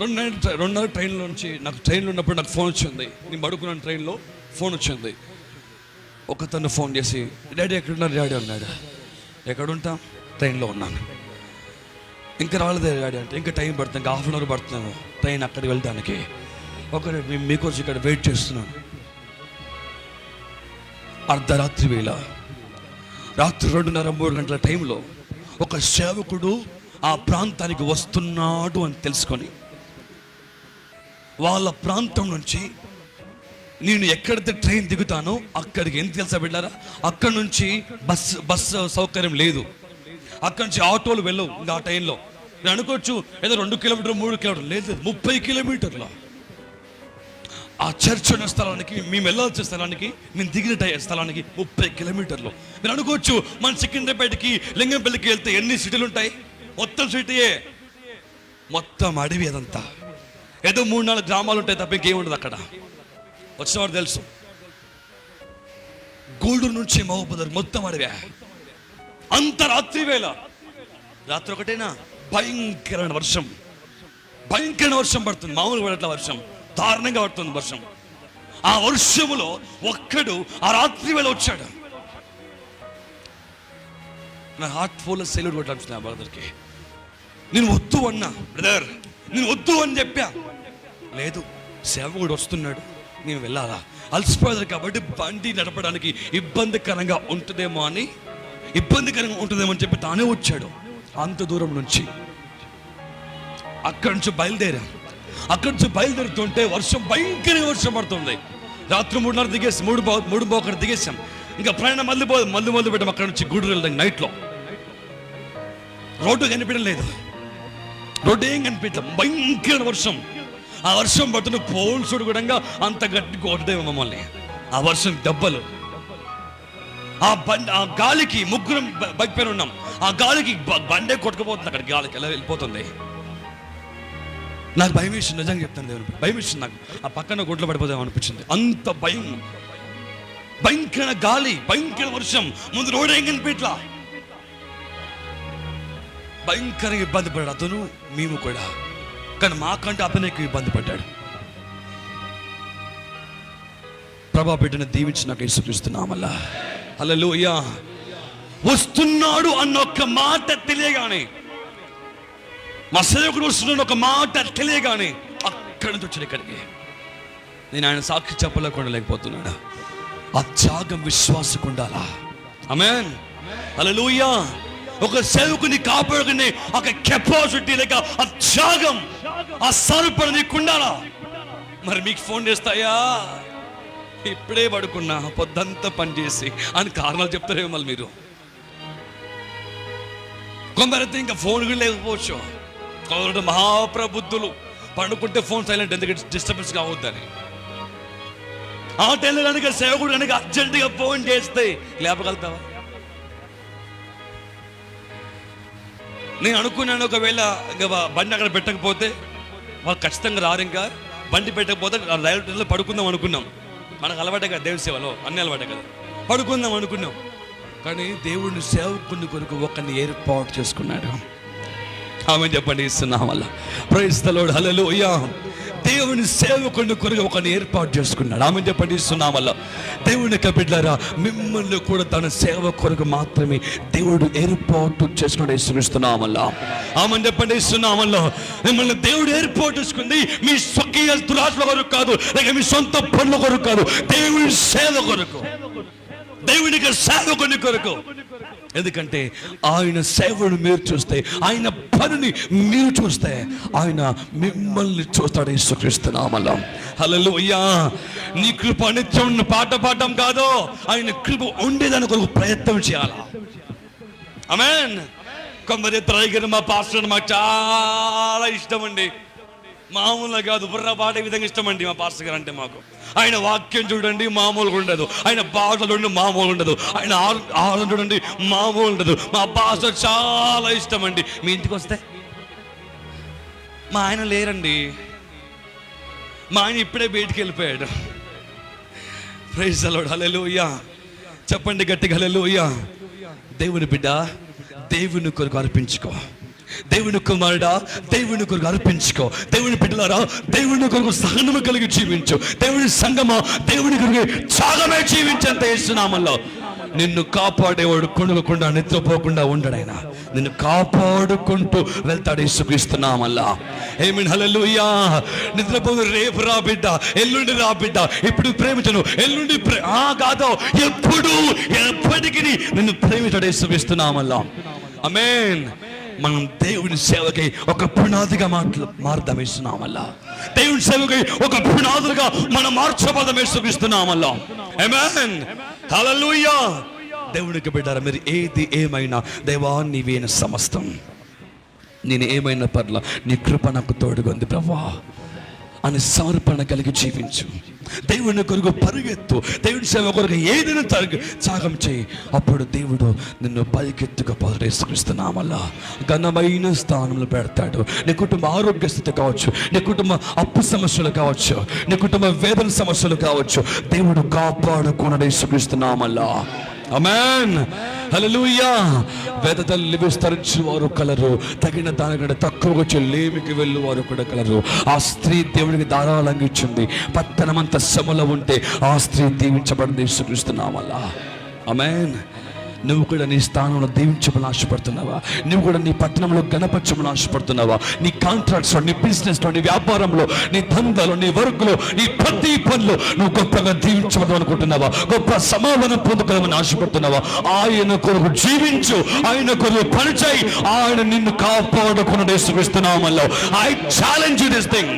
2:30 ట్రైన్లో నుంచి నాకు ట్రైన్లో ఉన్నప్పుడు నాకు ఫోన్ వచ్చింది. నేను పడుకున్నాను, ట్రైన్లో ఫోన్ వచ్చింది. ఒకతను ఫోన్ చేసి, డాడీ ఎక్కడున్నారు? డాడీ అన్నాడు. ఎక్కడుంటాం? ట్రైన్లో ఉన్నాను. ఇంకా రాలేదే డాడీ అంటే, ఇంకా టైం పడుతుంది, ఇంకా హాఫ్ అన్ అవర్ పడుతున్నాను ట్రైన్ అక్కడికి వెళ్ళడానికి. మీకోసం ఇక్కడ వెయిట్ చేస్తున్నాను. అర్ధరాత్రి వేళ, రాత్రి 2:30-3 గంటల టైంలో ఒక సేవకుడు ఆ ప్రాంతానికి వస్తున్నాడు అని తెలుసుకొని, వాళ్ళ ప్రాంతం నుంచి నేను ఎక్కడైతే ట్రైన్ దిగుతానో అక్కడికి ఎంత తెలుసా బిడ్డారా, అక్కడి నుంచి బస్సు సౌకర్యం లేదు, అక్కడి నుంచి ఆటోలు వెళ్ళవు. ఇంకా ఆ టైంలో నేను అనుకోవచ్చు ఏదో 2 కిలోమీటర్లు 3 కిలోమీటర్లు, లేదు 30 కిలోమీటర్లు. ఆ చర్చ్ ఉన్న స్థలానికి, మేము వెళ్ళాల్సిన స్థలానికి, మేము దిగిన స్థలానికి 30 కిలోమీటర్లు. మీరు అనుకోవచ్చు మన సికింద్రాబాద్కి, లింగంపల్లికి వెళ్తే ఎన్ని సిటీలు ఉంటాయి? మొత్తం సిటీయే, మొత్తం అడవి. అదంతా ఏదో 3-4 గ్రామాలు ఉంటాయి తప్ప ఇంకేముండదు అక్కడ. వచ్చినవాడు తెలుసు, గూడూరు నుంచి మహబూబాద్ మొత్తం అడవే. అంత రాత్రి వేళ, రాత్రి ఒకటేనా, భయంకరమైన వర్షం పడుతుంది. మామూలుగా పడట్ల వర్షం, దారుణంగా పడుతుంది వర్షం. ఆ వర్షములో ఒక్కడు ఆ రాత్రి వేళ వచ్చాడు. నా హార్ట్ ఫుల్ సెల్యూట్ కొట్టాల్సిన బ్రదర్కి. నేను వద్దు అన్నా, బ్రదర్ నేను వద్దు అని చెప్పా. లేదు, సేవకుడు వస్తున్నాడు, నేను వెళ్ళాలా, అలసిపోయారు కాబట్టి బండి నడపడానికి ఇబ్బందికరంగా ఉంటుందేమో అని చెప్పి తానే వచ్చాడు. అంత దూరం నుంచి అక్కడి నుంచి బయలుదేరుతుంటే వర్షం, భయంకరంగా వర్షం పడుతుంది. రాత్రి 3:30 దిగేసి 3:15 దిగేసాం. ఇంకా ప్రయాణం మళ్ళీ పెట్టాం. అక్కడ నుంచి గూడూరు వెళ్దాం. నైట్లో రోడ్డు కనిపించడం లేదు, రోడ్డు ఏం కనిపించలేదు, భయంకరమైన వర్షం. ఆ వర్షం పడుతున్న పోల్సుడు కూడా అంత గట్టి కొట్టదే మమ్మల్ని. ఆ వర్షం దెబ్బలు, ఆ గాలికి, ముగ్గురం బైక్ పైన ఉన్నాం, ఆ గాలికి బండే కొట్టుకుపోతుంది. అక్కడ గాలికి ఎలా వెళ్ళిపోతుంది. నాకు భయం వేసింది, నిజంగా చెప్తాను, దేవుని భయం వేసింది నాకు. ఆ పక్కన గుడ్లు పడిపోతాం అనిపించింది. అంత భయం, భయంకర గాలి, భయంకర వర్షం, ముందు రోడ్ ఏం కనిపించట్లా. భయంకరంగా ఇబ్బంది పడ్డాడు అతను, మేము కూడా. కానీ మాకంటే అతనే ఇబ్బంది పడ్డాడు. ప్రభా బిడ్డను దీవించి నాకు యేసుక్రీస్తునామల్లా. హల్లెలూయా. వస్తున్నాడు అన్న ఒక్క మాట తెలియగానే, మా సేవకుడు వస్తున్నాడు ఒక మాట తెలియగానే అక్కడి నుంచి వచ్చాడు ఇక్కడికి. నేను ఆయన సాక్షి చెప్పలేకుండా లేకపోతున్నాడు. ఆ త్యాగం విశ్వాసకు ఉండాలా. ఆమేన్, హల్లెలూయా. ఒక సేవకుని కాపాడుకునే ఒక కెపాసిటీ లేక ఆ త్యాగం, ఆ సమర్పణ నీకు ఉండాలా. మరి మీకు ఫోన్ చేస్తాయా, ఇప్పుడే పడుకున్నా, పొద్దంతా పనిచేసి అని కారణాలు చెప్తారేమో మళ్ళీ మీరు. కొందరైతే ఇంకా ఫోన్ కూడా లేకపోవచ్చు. కొందరు మహాప్రబుద్ధులు పండుకుంటే ఫోన్ సైలెంట్, ఎందుకంటే డిస్టర్బెన్స్ కావద్దని. ఆ టైంలో కనుక సేవకుడు కనుక అర్జెంటుగా ఫోన్ చేస్తే లేపగలుగుతావా? నేను అనుకున్నాను, ఒకవేళ ఇంకా బండి అక్కడ పెట్టకపోతే వాళ్ళు ఖచ్చితంగా రారు. ఇంకా బండి పెట్టకపోతే రైలు పడుకుందాం అనుకున్నాం. మనకు అలవాటే కదా, దేవుని సేవలో అన్ని అలవాటే కదా, పడుకుందాం అనుకున్నాం. కానీ దేవుడిని సేవకుని కొరకు ఒకరిని ఏర్పాటు చేసుకున్నాడు. ఆమె చెప్పండి, ఇస్తున్నాం వల్ల. ప్రైజ్ ది లార్డ్, హల్లెలూయా. దేవుని సేవకుని కొరకు ఒకరిని ఏర్పాటు చేసుకున్నాడు. ఆమె చెప్పండి సున్నామల్ల. దేవుని యొక్క బిడ్డలారా, మిమ్మల్ని కూడా తన సేవ కొరకు మాత్రమే దేవుడు ఏర్పాటు చేసుకున్నాడు. యేసుక్రీస్తునామల్ల ఆమె చెప్పండి సున్నామల్ల. మిమ్మల్ని దేవుడు ఏర్పాటు చేసుకుంది మీ స్వకీయ దురాశల కొరకు కాదు, లేక మీ సొంత పనుల కొరకు కాదు, దేవుని సేవ కొరకు, దేవునికి సేవకుని కొరకు. ఎందుకంటే ఆయన సేవను మీరు చూస్తే, ఆయన పనిని మీరు చూస్తే, ఆయన మిమ్మల్ని చూస్తాడు. యేసుక్రీస్తునామల్ల హల్లెలూయా. నీ కృప నిత్యం పాట పాడటం కాదు, ఆయన కృప ఉండేదాని కొరకు ప్రయత్నం చేయాలి. ఆమేన్. కొందరు త్రైగర్ మా పాస్టర్ మాకు చాలా ఇష్టం అండి. మామూలుగా కాదు, బుర్ర పాడే విధంగా ఇష్టం అండి మా పాస్టర్ గారు అంటే మాకు. ఆయన వాక్యం చూడండి మామూలుగా ఉండదు, ఆయన భాష చూడండి మామూలు ఉండదు, ఆయన ఆహారం చూడండి మామూలు ఉండదు. మా భాష చాలా ఇష్టం అండి. మీ ఇంటికి వస్తే మా ఆయన లేరండి, మా ఆయన ఇప్పుడే బయటికి వెళ్ళిపోయాడు. Praise the Lord. హల్లెలూయా. చెప్పండి గట్టిగా హల్లెలూయా. దేవుని బిడ్డ, దేవుని కొరకు అర్పించుకో. దేవుని కుమారుడా, దేవుని కొరకు అర్పించుకో. దేవుని బిడ్డలారా, దేవుని కొరకు సహనము కలిగి జీవించు. దేవుని సంగమా, దేవుని కొరకు త్యాగమే జీవించేంత యేసునామములో నిన్ను కాపాడేవాడు కొనుగకుండా నిద్రపోకుండా ఉండడాయన నిన్ను కాపాడుకుంటూ వెళ్తాడు. యేసుక్రీస్తునామములో ఆమేన్. హల్లెలూయా. నిద్రపోదు, రేపు రా బిడ్డ, ఎల్లుండి రా బిడ్డ, ఇప్పుడు ప్రేమించను, ఎల్లుండి కాదు, ఎప్పుడు ఎప్పటికీ నిన్ను ప్రేమించాడు యేసుక్రీస్తునామములో. ఆమేన్. మనం దేవుని సేవకై ఒక పునాదిగా మారుదాం యేసునామములో. దేవుని సేవకై ఒక పునాదులుగా మనం మార్చబడదాం యేసుక్రీస్తునామములో. ఆమేన్. హల్లెలూయా. దేవునికి బిడ్డారా, మీరు ఏది ఏమైనా దేవా నీవేన సమస్తం, నేను ఏమైనా పర్ల నీ కృప నాకు తోడుగా ఉంది ప్రభువా అని సమర్పణ కలిగి జీవించు. దేవుని కొరకు పరుగెత్తు. దేవుని సేవ కొరకు ఏదైనా త్యాగం చేయి. అప్పుడు దేవుడు నిన్ను పైకెత్తుకుపోతాడు. యేసుక్రీస్తునామములో ఘనమైన స్థానంలో పెడతాడు. నీ కుటుంబ ఆరోగ్య స్థితి కావచ్చు, నీ కుటుంబ అప్పు సమస్యలు కావచ్చు, నీ కుటుంబ వేదన సమస్యలు కావచ్చు, దేవుడు కాపాడుకున్నాడు యేసుక్రీస్తునామములో. ఆమేన్. హల్లెలూయా. వేదతల్లి విస్తరించు వారు కలరు, తగిన దానికంటే తక్కువగా చెల్లేమికి వెళ్ళి వారు కూడా కలరు. ఆ స్త్రీ దేవునికి ధారాళంగా ఇచ్చింది. పట్టణమంతా శ్రమలో ఉంటే ఆ స్త్రీ దీవించబడింది యేసుక్రీస్తునామములో. ఆమేన్. నువ్వు కూడా నీ స్థానంలో దీవించమని ఆశపడుతున్నావా? నువ్వు కూడా నీ పట్టణంలో గణపరచమని ఆశపడుతున్నావా? నీ కాంట్రాక్ట్స్లో, నీ బిజినెస్లో, నీ వ్యాపారంలో, నీ దందాలో, నీ వర్క్లో, నీ ప్రతి పనిలో నువ్వు గొప్పగా దీవించమని అనుకుంటున్నావా? గొప్ప సమాధానం పొందుకోవాలని ఆశపడుతున్నావా? ఆయన కొరకు జీవించు, ఆయన కొరకు పనిచేయి. ఆయన నిన్ను కాపాడుకున్న యేసుక్రీస్తునామములో. I challenge you this thing.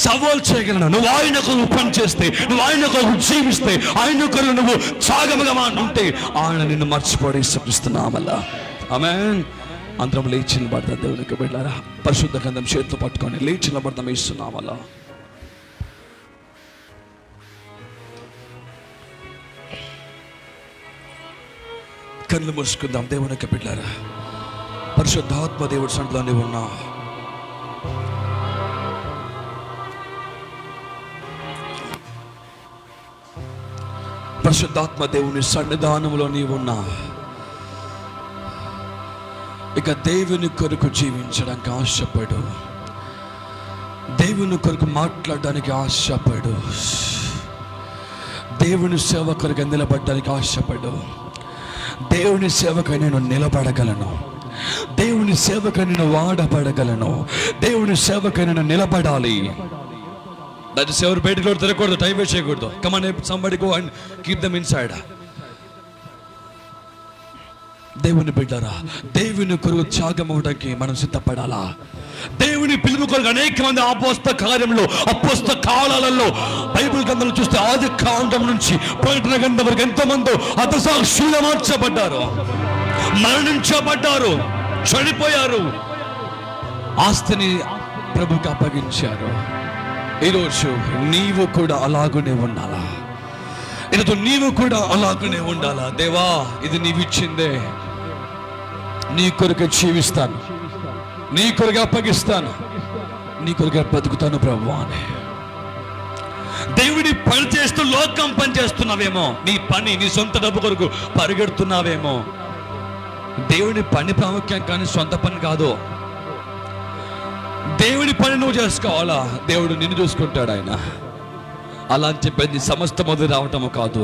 సవాల్ చేయగలను. నువ్వు ఆయన కొరకు పని చేస్తే, నువ్వు ఆయన కొరకు జీవిస్తే, ఆయన కొరకు నువ్వు త్యాగముగా ఉంటే ఆయన నిన్ను మర్చిపోయి యేసుక్రీస్తునామములో. ఆమేన్. అందరం లేచి నిలబడదాం. దేవునికి బిడ్డలారా, పరిశుద్ధ గ్రంథం చేతిలో పట్టుకొని లేచి నిలబడదాం యేసునామములో. కళ్ళు మూసుకుందాం. దేవునికి బిడ్డలారా, పరిశుద్ధాత్మ దేవుడి సన్నిధిలో నీవు ఉన్నావు. పరిశుద్ధాత్మ దేవుని సన్నిధానంలో నీవు ఉన్నా. ఇక దేవుని కొరకు జీవించడానికి ఆశపడు, దేవుని కొరకు మాట్లాడడానికి ఆశపడు, దేవుని సేవ కొరకు నిలబడడానికి ఆశపడు. దేవుని సేవకై నేను నిలబడగలను, దేవుని సేవకై నేను వాడబడగలను, దేవుని సేవకై నేను నిలబడాలి. That is ఎవరు బయటకు తిరగకూడదు, టైం వేస్ట్ చేయకూడదు. Come on, somebody go and keep them inside. దేవుని బిడ్డరా, దేవుని కొరకు త్యాగం అవడానికి మనం సిద్ధపడాలా? దేవుని పిలుపు కొరకు అనేక మంది అపోస్తల కార్యంలో, అపోస్తల కాలాలలో బైబిల్ గ్రంథంలో చూస్తే ఆది కాండం నుంచి ప్రకటన గ్రంథం వరకు ఎంతమంది హతసాక్షులుగా మార్చబడ్డారు, మరణించబడ్డారు, చనిపోయారు, ఆస్తిని ప్రభుకి అప్పగించారు. ఈరోజు నీవు కూడా అలాగనే ఉండాలా? ఈరోజు నీవు కూడా అలాగనే ఉండాలా? దేవా, ఇది నీవిచ్చిందే, నీ కొరకు జీవిస్తాను, నీ కొరకు అప్పగిస్తాను, నీ కొరకు బతుకుతాను ప్రభువా అని. దేవుని పని చేస్తూ లోకం పని చేస్తున్నావేమో, నీ పని నీ సొంత డబ్బు కొరకు పరిగెడుతున్నావేమో. దేవుని పని ప్రాముఖ్యం కానీ సొంత పని కాదు. దేవుడి పని నువ్వు చేసుకోవాలా, దేవుడు నిన్ను చూసుకుంటాడు. ఆయన అలా అని చెప్పేది సమస్త మొదలు రావటము కాదు.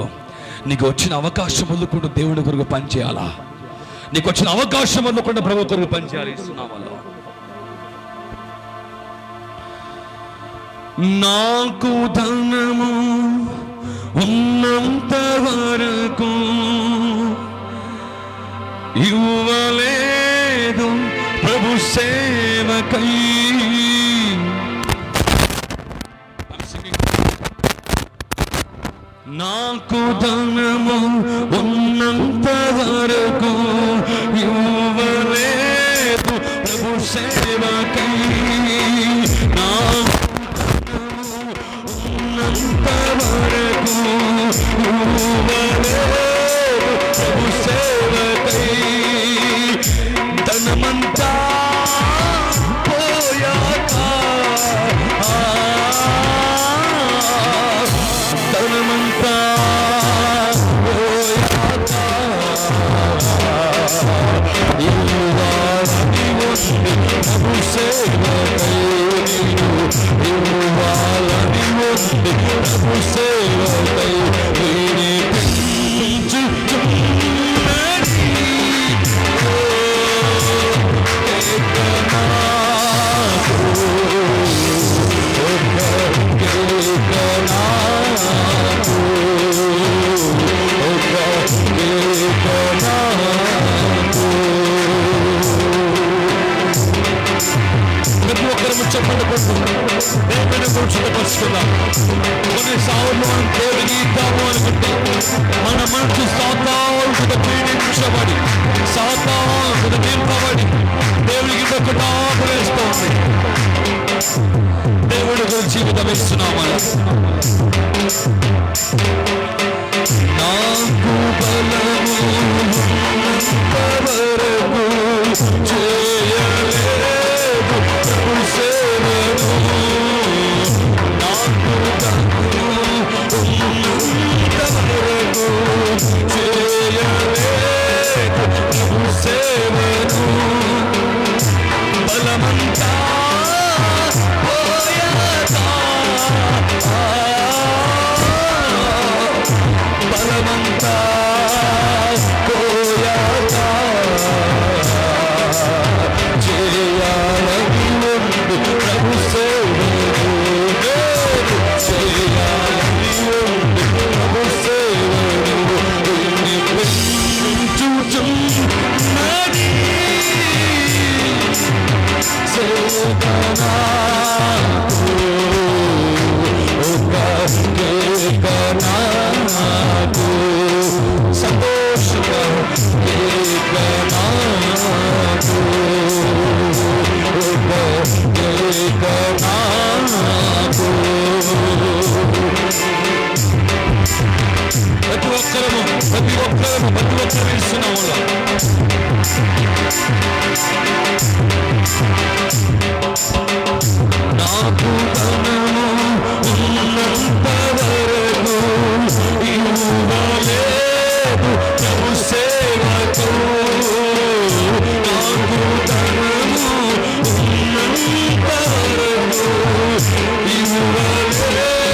నీకు వచ్చిన అవకాశం వదులుకుంటూ దేవుడి కొరకు పని చేయాలా, నీకు వచ్చిన అవకాశం వదులుకుంటూ ప్రభు కొరకు పని చేయాలి. ఇస్తున్నామలో నాకు ధనము ఉన్నంత వరకు ఇవ్వలేదు ప్రభు సేవకై. నాకు ధనము ఉన్నంత వరకు ఇవ్వలేదు ప్రభు సేవకై. ఉన్నంత వరకు ఇవ్వలేదు ప్రభు సేవకై. ధనమంతా పోయాక, ధనమంతా పోయాక ఇవ్వాలని ఉంది ప్రభు సేవకై. ఇవ్వాలని ఉంది ప్రభు సేవకై. కొన్నిసార్లు మనం దేవుడికి ఇద్దాము అనుకుంటే మన మనసు సాతానుడు పీడించబడి, సాతానుడు నింపబడి దేవుడికి ఒక్కటాకు వేస్తోంది. దేవుడి గురించి జీవితం ఇస్తున్నాము. నాకు బలము వరకు చేయలేదు సేవను. నాకు బలము వరకు చేయలేదు సేవను. బలమంతా బలమంతా పోయాక చేయాలని ఉంది ప్రభు సేవను. చేయాలని ఉంది ప్రభు సేవను. చూచుచున్నది సేవనా సంతోషంగా ప్రతి ఒక్కరము ఇస్తున్నాము. నాకు ధనము ఉన్నంత వరకు ఇవ్వలేదు ప్రభు సేవకు. నాకు ధనము ఉన్నంత వరకు ఇవ్వలేదు.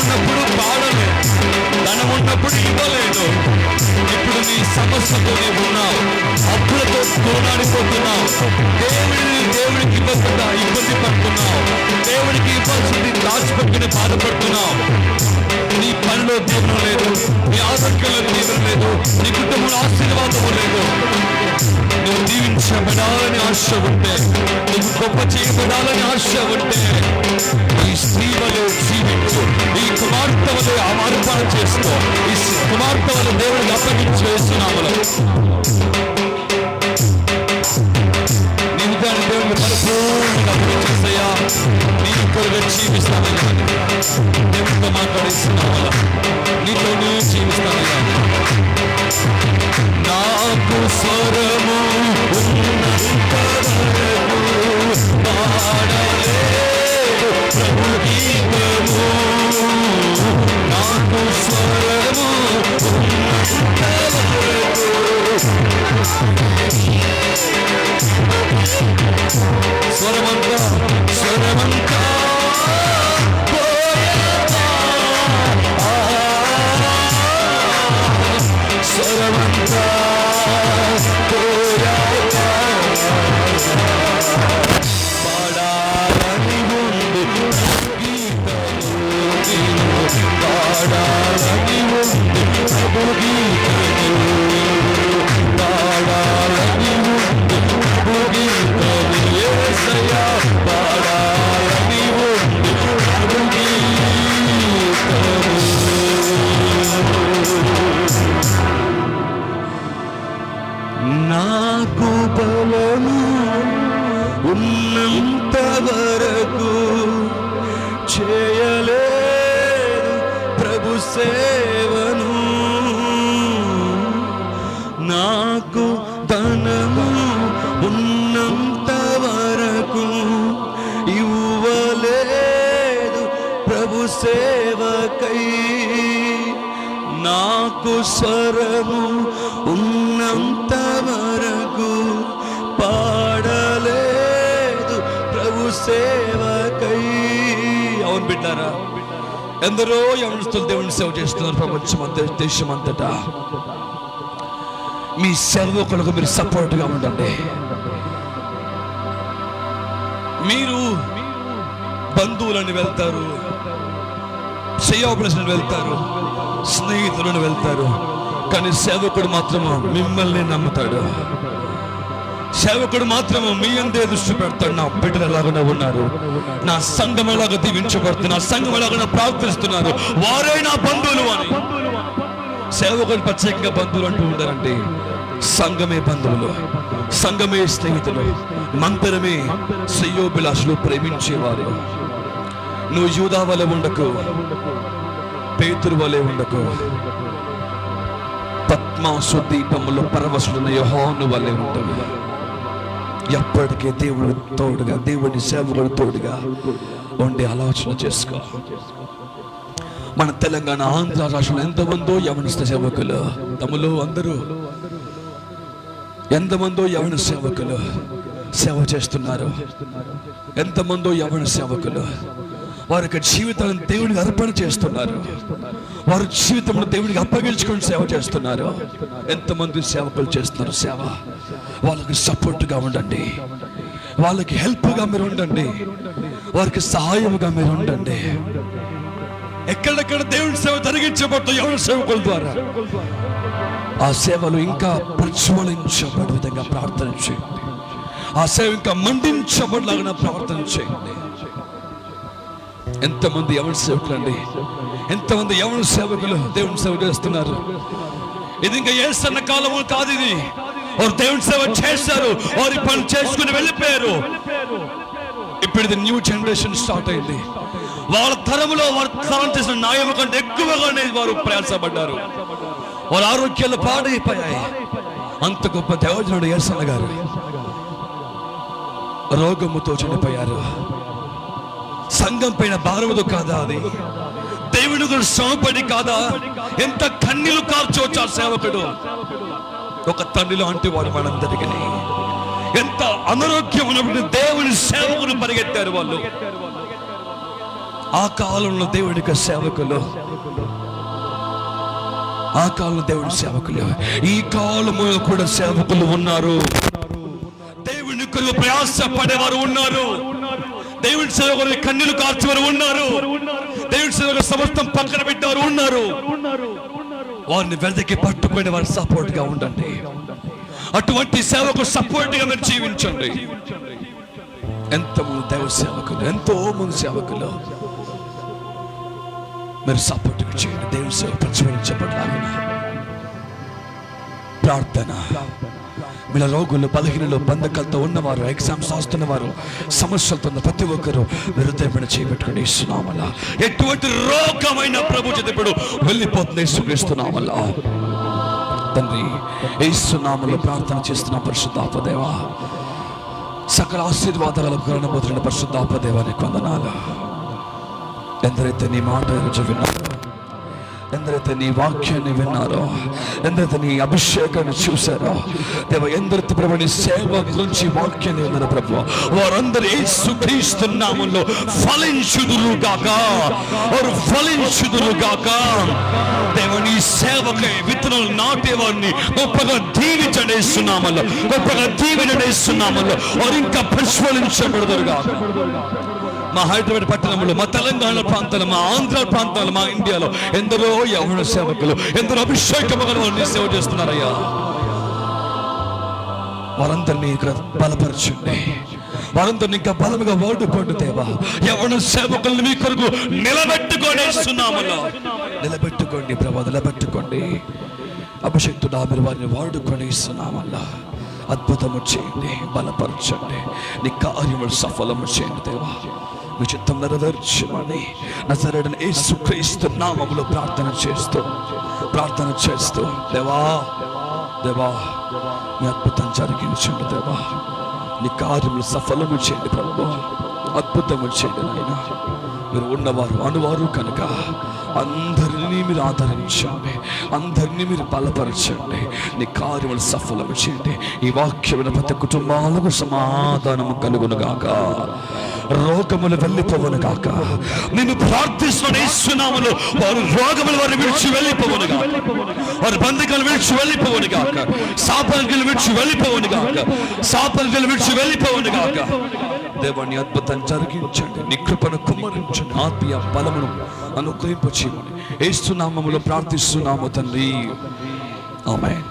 ఉన్నప్పుడు పాడలేదు, ధనం ఉన్నప్పుడు ఇవ్వలేదు. ఇప్పుడు నీ సమస్యతో నీవు ఉన్నావు, అప్పులతో కోనాడిపోతున్నావు, దేవుడికి ఇవ్వకుండా ఇబ్బంది పడుతున్నావు, దేవుడికి ఇవ్వాల్సింది దాచిపెట్టుకుని బాధపడుతున్నావు. నీ పనిలో దీవెన లేదు, నీ ఆరోగ్యంలో దీవెన లేదు, నీ కుటుంబంలో ఆశీర్వాదము లేదు. నువ్వు దీవించబడాలని ఆశ ఉంటే, నువ్వు గొప్ప చేయబడాలని ఆశ ఉంటే, ఈ స్త్రీ వలె జీవించు, ఈ కుమార్తె వలె అమర్పణ చేసుకో, ఈ కుమార్తె వలె దేవుడికి అప్పగించి వేస్తున్నాములు. నీవు దాని దేవుడిని పరిపూర్ణంగా అప్పగించేసయ్యా, నీ కొరకు జీవిస్తానయ్యా, దేవుడితో మాట్లాడిస్తున్నావా, నీతోనే జీవిస్తానయ్యా. నాకు స్వరము ఉన్నంత వరకు పాడలేదు ప్రభు గీతము, నాకు స్వరము ఉన్నంత వరకు. స్వరమంతా స్వరమంతా స్వరమంతా పాడాలని ఉంది గీతము, పాడాలని ఉంది ప్రభు గీతము, పాడాలని ఉంది ప్రభు గీతము, యేసయ్యా పాడాలని ఉంది ప్రభు గీతము. నాకు బలము ఉన్నంత వరకు చేయలేదు ప్రభు సేవను, నాకు ధనము ఉన్నంత వరకు ఇవ్వలేదు ప్రభు సేవకై, నాకు స్వరము ఉన్నంత వరకు పాడలేదు ప్రభు సేవకై. అవును బిడ్డారా, ఎందరో యవనస్తులు దేవుని సేవ చేస్తున్నారు ప్రపంచమంతా, దేశమంతటా. మీ సేవకులకు మీరు సపోర్ట్గా ఉండండి. మీరు బంధువులను వెళ్తారు, సేవకులను వెళ్తారు, స్నేహితులను వెళ్తారు, కానీ సేవకుడు మాత్రము మిమ్మల్ని నమ్ముతాడు. సేవకుడు మాత్రము మీ అందే దృష్టి పెడతాడు. నా బిడ్డలు ఎలాగనే ఉన్నారు, నా సంఘం ఎలాగ దీవించబడుతుంది, నా సంఘం ఎలాగ ప్రార్థిస్తున్నారు, వారే నా బంధువులు అని. సేవకుడు ప్రత్యేకంగా బంధువులు అంటూ ఉండారంటే, సంఘమే బంధువులు, సంఘమే స్నేహితులు, మందిరమే శ్రేయోభిలాషులు, ప్రేమించేవారు. నువ్వు యూదా వలె ఉండకు, పేతురు వలె ఉండకు, పద్మాసు దీపములో పరవశుడైన యోహాను వలె ఉండవు. ఎప్పటికీ దేవుడు తోడుగా, దేవుడి సేవకుడు తోడుగా ఉండే ఆలోచన చేసుకో. మన తెలంగాణ, ఆంధ్ర రాష్ట్రంలో ఎంతమందో యవనస్తుల సేవకులు, తమలో అందరూ ఎంతమందో యవన సేవకులు సేవ చేస్తున్నారు. ఎంతమందో యవన సేవకులు వారి యొక్క జీవితాలను దేవుడికి అర్పణ చేస్తున్నారు, వారి జీవితంలో దేవుడికి అప్పగించుకొని సేవ చేస్తున్నారు. ఎంతమంది సేవకులు చేస్తున్నారు సేవ. వాళ్ళకి సపోర్ట్గా ఉండండి, వాళ్ళకి హెల్ప్గా మీరు ఉండండి, వారికి సహాయముగా మీరు ఉండండి. ఎక్కడెక్కడ దేవుని సేవ జరిగించబడుతుంది యవన సేవకుల ద్వారా, ఆ సేవలు ఇంకా ప్రజ్వలించబడే విధంగా ప్రార్థన చేయండి. ఆ సేవ ఇంకా మండించబడలాగా ప్రార్థన చేయండి. ఎంతమంది యవన సేవకులు అండి, ఎంతమంది యవన సేవకులు దేవుని సేవ చేస్తున్నారు. ఇది ఇంకా యేసన్న కాలము కాదు, ఇది వారు దేవుని సేవ చేశారు, వారి పని చేసుకుని వెళ్ళిపోయారు. ఇప్పుడు ఇది న్యూ జనరేషన్ స్టార్ట్ అయింది. వాళ్ళ తరములో వారు తరం చేసిన న్యాయం కంటే ఎక్కువగానే వారు ప్రయాసపడ్డారు. వారి ఆరోగ్యాలు పాడైపోయాయి. అంత గొప్ప దేవజనుడు యేసన్న గారు రోగముతో చనిపోయారు. సంఘం పైన భారముతో కాదా, అది దేవుడు కూడా శ్రమపడి కాదా, ఎంత కన్నీళ్లు కార్చోవచ్చు ఆ సేవకుడు. ఒక తండ్రిలో అంటే వాడు మనందరికీ ఎంత అనారోగ్యం ఉన్నప్పుడు దేవుని సేవకుని పరిగెత్తారు వాళ్ళు. ఆ కాలంలో దేవుడికి సేవకులు, ఆ కాలంలో దేవుడి సేవకులు, ఈ కాలంలో కూడా సేవకులు ఉన్నారు. దేవుని కొరకు ప్రయాస పడేవారు ఉన్నారు. దేవుడి సేవకులు కన్నీళ్లు కార్చేవారు ఉన్నారు. దేవుడి సేవకులు సమస్తం పక్కన పెట్టేవారు ఉన్నారు. వారిని వెదకి పట్టుకునే వారు సపోర్ట్ గా ఉండండి. అటువంటి సేవకు సపోర్ట్ గా మీరు జీవించండి. ఎంతమంది దైవ సేవకులు, ఎంతో మంది సేవకులు మీరు సపోర్ట్ చేయండి. దేవుని సేవ ప్రచురించబడాలని ప్రార్థన. మీలో రోగులు, బలహీనలు, బంధకాలతో ఉన్నవారు, ఎగ్జామ్స్ రాస్తున్నవారు, సమస్యలతో ఉన్న ప్రతి ఒక్కరు హృదయపైన చేయబెట్టుకుని ఇస్తున్నామల్లా. ఎటువంటి రోగమైన ప్రభు చేత ఇప్పుడు వెళ్ళిపోతుంది ఇస్తున్నామల్లా. తండ్రి యేసునామములో ప్రార్థన చేస్తున్న పరిశుద్ధాత్మ దేవా, సకల ఆశీర్వాదాలకు కారణమవుతున్న పరిశుద్ధాత్మ దేవానికి వందనాలు. ఎందరైతే నీ మాట ఈరోజు విన్నారో, ఎందరైతే నీ వాక్యాన్ని విన్నారో, ఎందరైతే నీ అభిషేకాన్ని చూశారో దేవ, ఎందరైతే ప్రభు నీ సేవ గురించి వాక్యాన్ని విన్నారో ప్రభు, వారందరూ యేసుక్రీస్తు నామములో ఫలించుదురుగాక, వారు ఫలించుదురుగాక. దేవ, నీ సేవకై విత్తనాలు నాటేవారిని గొప్పగా దీవించండి యేసునామములో, గొప్పగా దీవించండి యేసునామములో. వారు ఇంకా ప్రజ్వలించబడుదురుగాక. మా హైదరాబాద్ పట్టణంలో, మా తెలంగాణ ప్రాంతాలు, మా ఆంధ్ర ప్రాంతాలు, మా ఇండియాలో ఎందరో యవ్వన సేవకులు, ఎందరో అభిషేకముగా సేవ చేస్తున్నారయ్యా. వారందరినీ ఇక్కడ బలపరచండి. వారందరినీ ఇంకా బలముగా వాడుకోండి దేవా. యవ్వన సేవకులను మీ కొరకు నిలబెట్టుకోండి, నిలబెట్టుకోండి ప్రభా, నిలబెట్టుకోండి. అభిషేక్తుడా మీరు వారిని వాడుకొని ఇస్తున్నామల్లా. అద్భుతము చేయండి, బలపరచండి, నీ కార్యములు సఫలము చేయండి దేవా. మీ చిత్తం నెరవేర్చమని నజరేయుడైన యేసుక్రీస్తు నామములో ప్రార్థన చేస్తూ దేవా, దేవా మీ అద్భుతం జరిగించండి దేవా. నీ కార్యములు సఫలము చేయండి ప్రభు, అద్భుతము చేయండి నాయన. మీరు ఉన్నవారు అనువారు కనుక అందరినీ మీరు ఆదరించండి, అందరినీ మీరు బలపరచండి, నీ కార్యములు సఫలము చేయండి. ఈ వాక్యమైన ప్రతి కుటుంబాలకు సమాధానము కలుగునుగాక, రోగములు వెళ్ళిపోవును గాక. నేను ప్రార్థిస్తున్న యేసునామములో వారు రోగములు వారిని విడిచి వెళ్ళిపోవును గాక, వారి బంధకాలు విడిచి వెళ్ళిపోవును గాక, శాపాలు విడిచి వెళ్ళిపోవును గాక, శాపాలు విడిచి వెళ్ళిపోవును గాక. దేవాన్ని అద్భుతం జరిగించండి, నీ కృపను కుమ్మరించండి, ఆత్మీయ బలమును అనుగ్రహింపచేయమని యేసు నామములో ప్రార్థిస్తున్నాము తండ్రి. ఆమేన్.